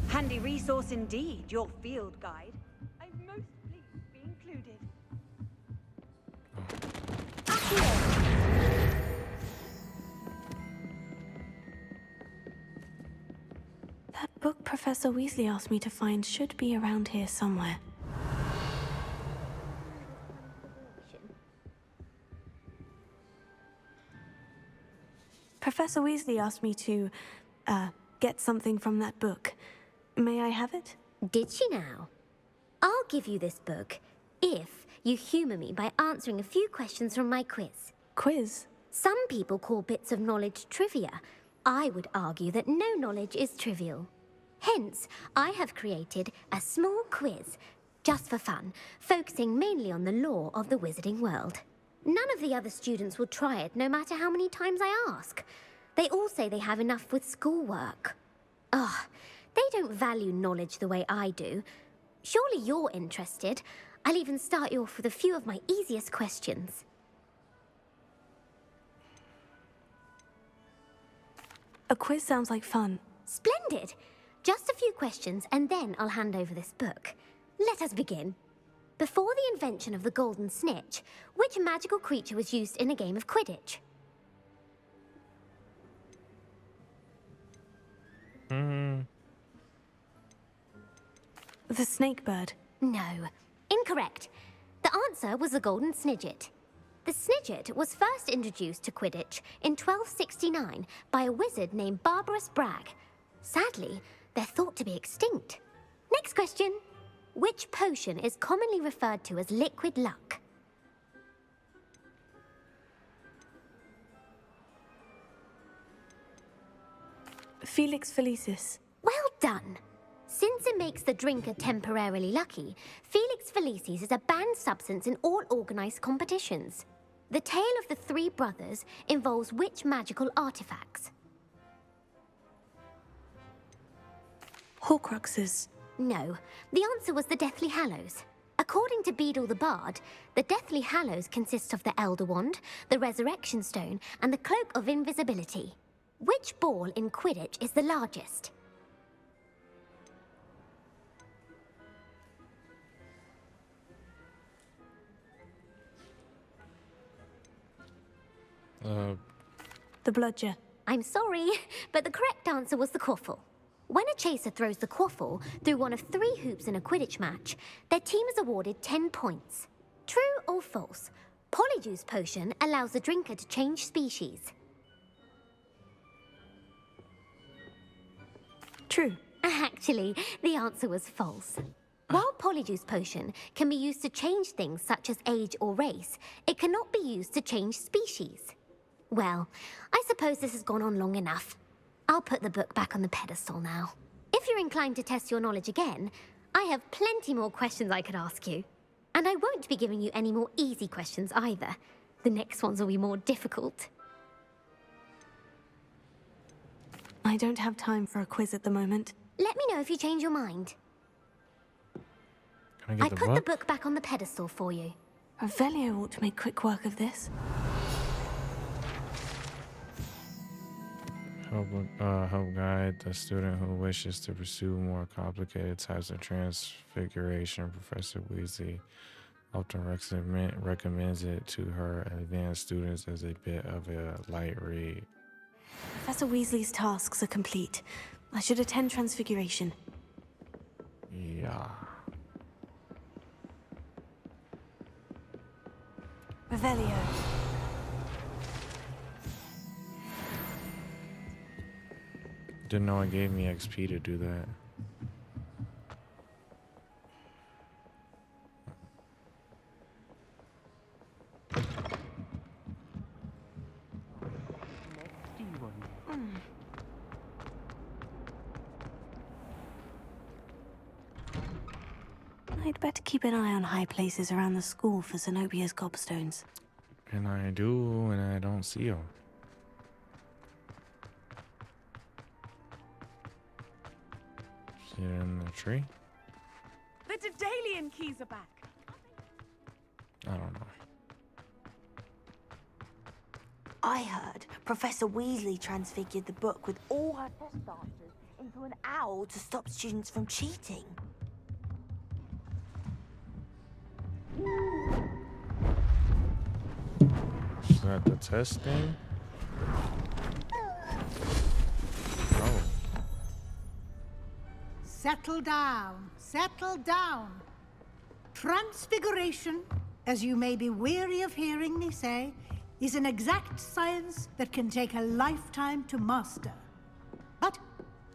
Handy resource indeed, your field guide. I'm most pleased to be included. That book Professor Weasley asked me to find should be around here somewhere. Professor Weasley asked me to, get something from that book. May I have it? Did she now? I'll give you this book if you humour me by answering a few questions from my quiz. Quiz? Some people call bits of knowledge trivia. I would argue that no knowledge is trivial. Hence, I have created a small quiz, just for fun, focusing mainly on the lore of the wizarding world. None of the other students will try it, no matter how many times I ask. They all say they have enough with schoolwork. Ugh, they don't value knowledge the way I do. Surely you're interested. I'll even start you off with a few of my easiest questions. A quiz sounds like fun. Splendid! Just a few questions, and then I'll hand over this book. Let us begin. Before the invention of the golden snitch, which magical creature was used in a game of Quidditch? The snake bird. No. Incorrect. The answer was the golden snidget. The snidget was first introduced to Quidditch in 1269 by a wizard named Barbarous Bragg. Sadly, they're thought to be extinct. Next question. Which potion is commonly referred to as liquid luck? Felix Felicis. Well done. Since it makes the drinker temporarily lucky, Felix Felicis is a banned substance in all organized competitions. The tale of the three brothers involves which magical artifacts? Horcruxes. No, the answer was the Deathly Hallows. According to Beadle the Bard, the Deathly Hallows consists of the Elder Wand, the Resurrection Stone, and the Cloak of Invisibility. Which ball in Quidditch is the largest? The bludger. I'm sorry, but the correct answer was the quaffle. When a chaser throws the quaffle through one of 3 hoops in a Quidditch match, their team is awarded 10 points. True or false? Polyjuice Potion allows the drinker to change species. True. Actually, the answer was false. While Polyjuice Potion can be used to change things such as age or race, it cannot be used to change species. Well, I suppose this has gone on long enough. I'll put the book back on the pedestal now. If you're inclined to test your knowledge again, I have plenty more questions I could ask you. And I won't be giving you any more easy questions either. The next ones will be more difficult. I don't have time for a quiz at the moment. Let me know if you change your mind. Can I I get put the book back on the pedestal for you. Revelio ought to make quick work of this. Help guide the student who wishes to pursue more complicated types of transfiguration. Professor Weasley often recommends it to her advanced students as a bit of a light read. Professor Weasley's tasks are complete. I should attend Transfiguration. Yeah. Revelio. Didn't know it gave me XP to do that. I'd better keep an eye on high places around the school for Zenobia's gobstones. And I do, and I don't see them. See it in the tree? The Daedalian keys are back. I don't know. I heard Professor Weasley transfigured the book with all her test answers into an owl to stop students from cheating. Is that the testing? Oh. Settle down, settle down. Transfiguration, as you may be weary of hearing me say, is an exact science that can take a lifetime to master. But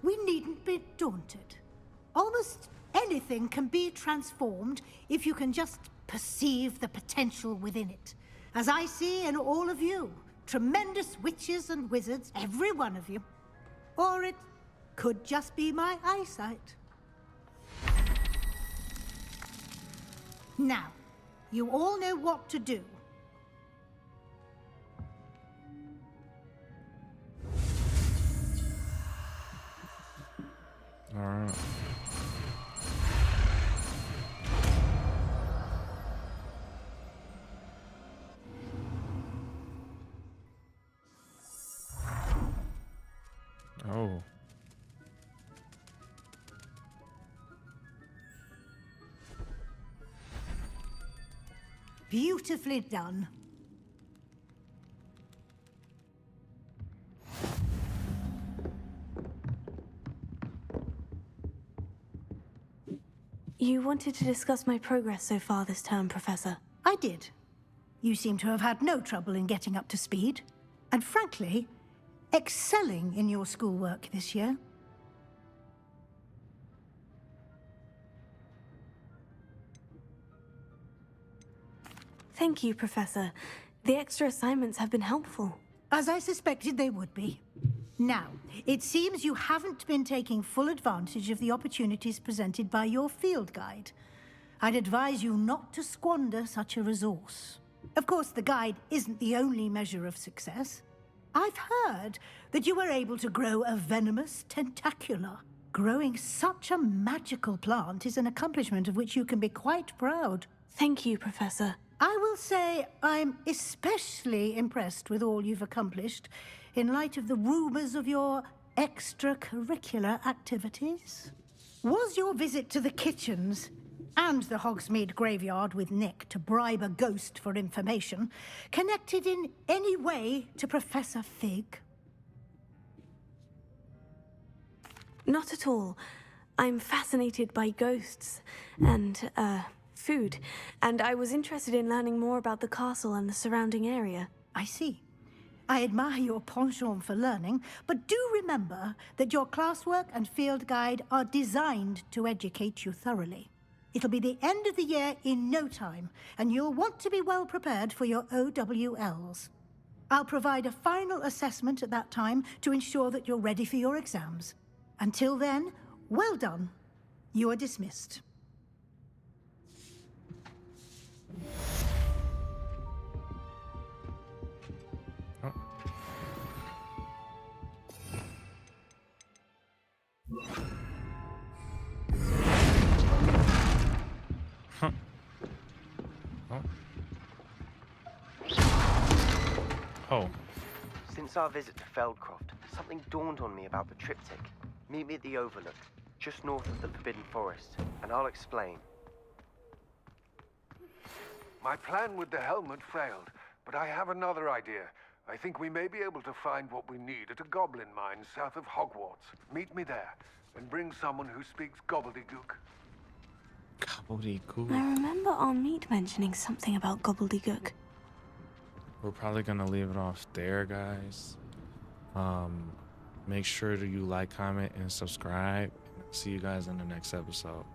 we needn't be daunted. Almost anything can be transformed if you can just perceive the potential within it. As I see in all of you, tremendous witches and wizards, every one of you. Or it could just be my eyesight. Now, you all know what to do. All right. Oh. Beautifully done. You wanted to discuss my progress so far this term, Professor. I did. You seem to have had no trouble in getting up to speed. And frankly, excelling in your schoolwork this year. Thank you, Professor. The extra assignments have been helpful. As I suspected they would be. Now, it seems you haven't been taking full advantage of the opportunities presented by your field guide. I'd advise you not to squander such a resource. Of course, the guide isn't the only measure of success. I've heard that you were able to grow a venomous tentacula. Growing such a magical plant is an accomplishment of which you can be quite proud. Thank you, Professor. I will say I'm especially impressed with all you've accomplished in light of the rumors of your extracurricular activities. Was your visit to the kitchens and the Hogsmeade graveyard with Nick to bribe a ghost for information connected in any way to Professor Fig? Not at all. I'm fascinated by ghosts and, food, and I was interested in learning more about the castle and the surrounding area. I see. I admire your penchant for learning, but do remember that your classwork and field guide are designed to educate you thoroughly. It'll be the end of the year in no time, and you'll want to be well prepared for your OWLs. I'll provide a final assessment at that time to ensure that you're ready for your exams. Until then, well done. You are dismissed. Huh. Oh. Since our visit to Feldcroft, something dawned on me about the triptych. Meet me at the Overlook, just north of the Forbidden Forest, and I'll explain. My plan with the helmet failed, but I have another idea. I think we may be able to find what we need at a goblin mine south of Hogwarts. Meet me there, and bring someone who speaks gobbledygook. Gobbledygook. I remember our meet mentioning something about gobbledygook. We're probably gonna leave it off there, guys. Make sure that you like, comment, and subscribe. See you guys in the next episode.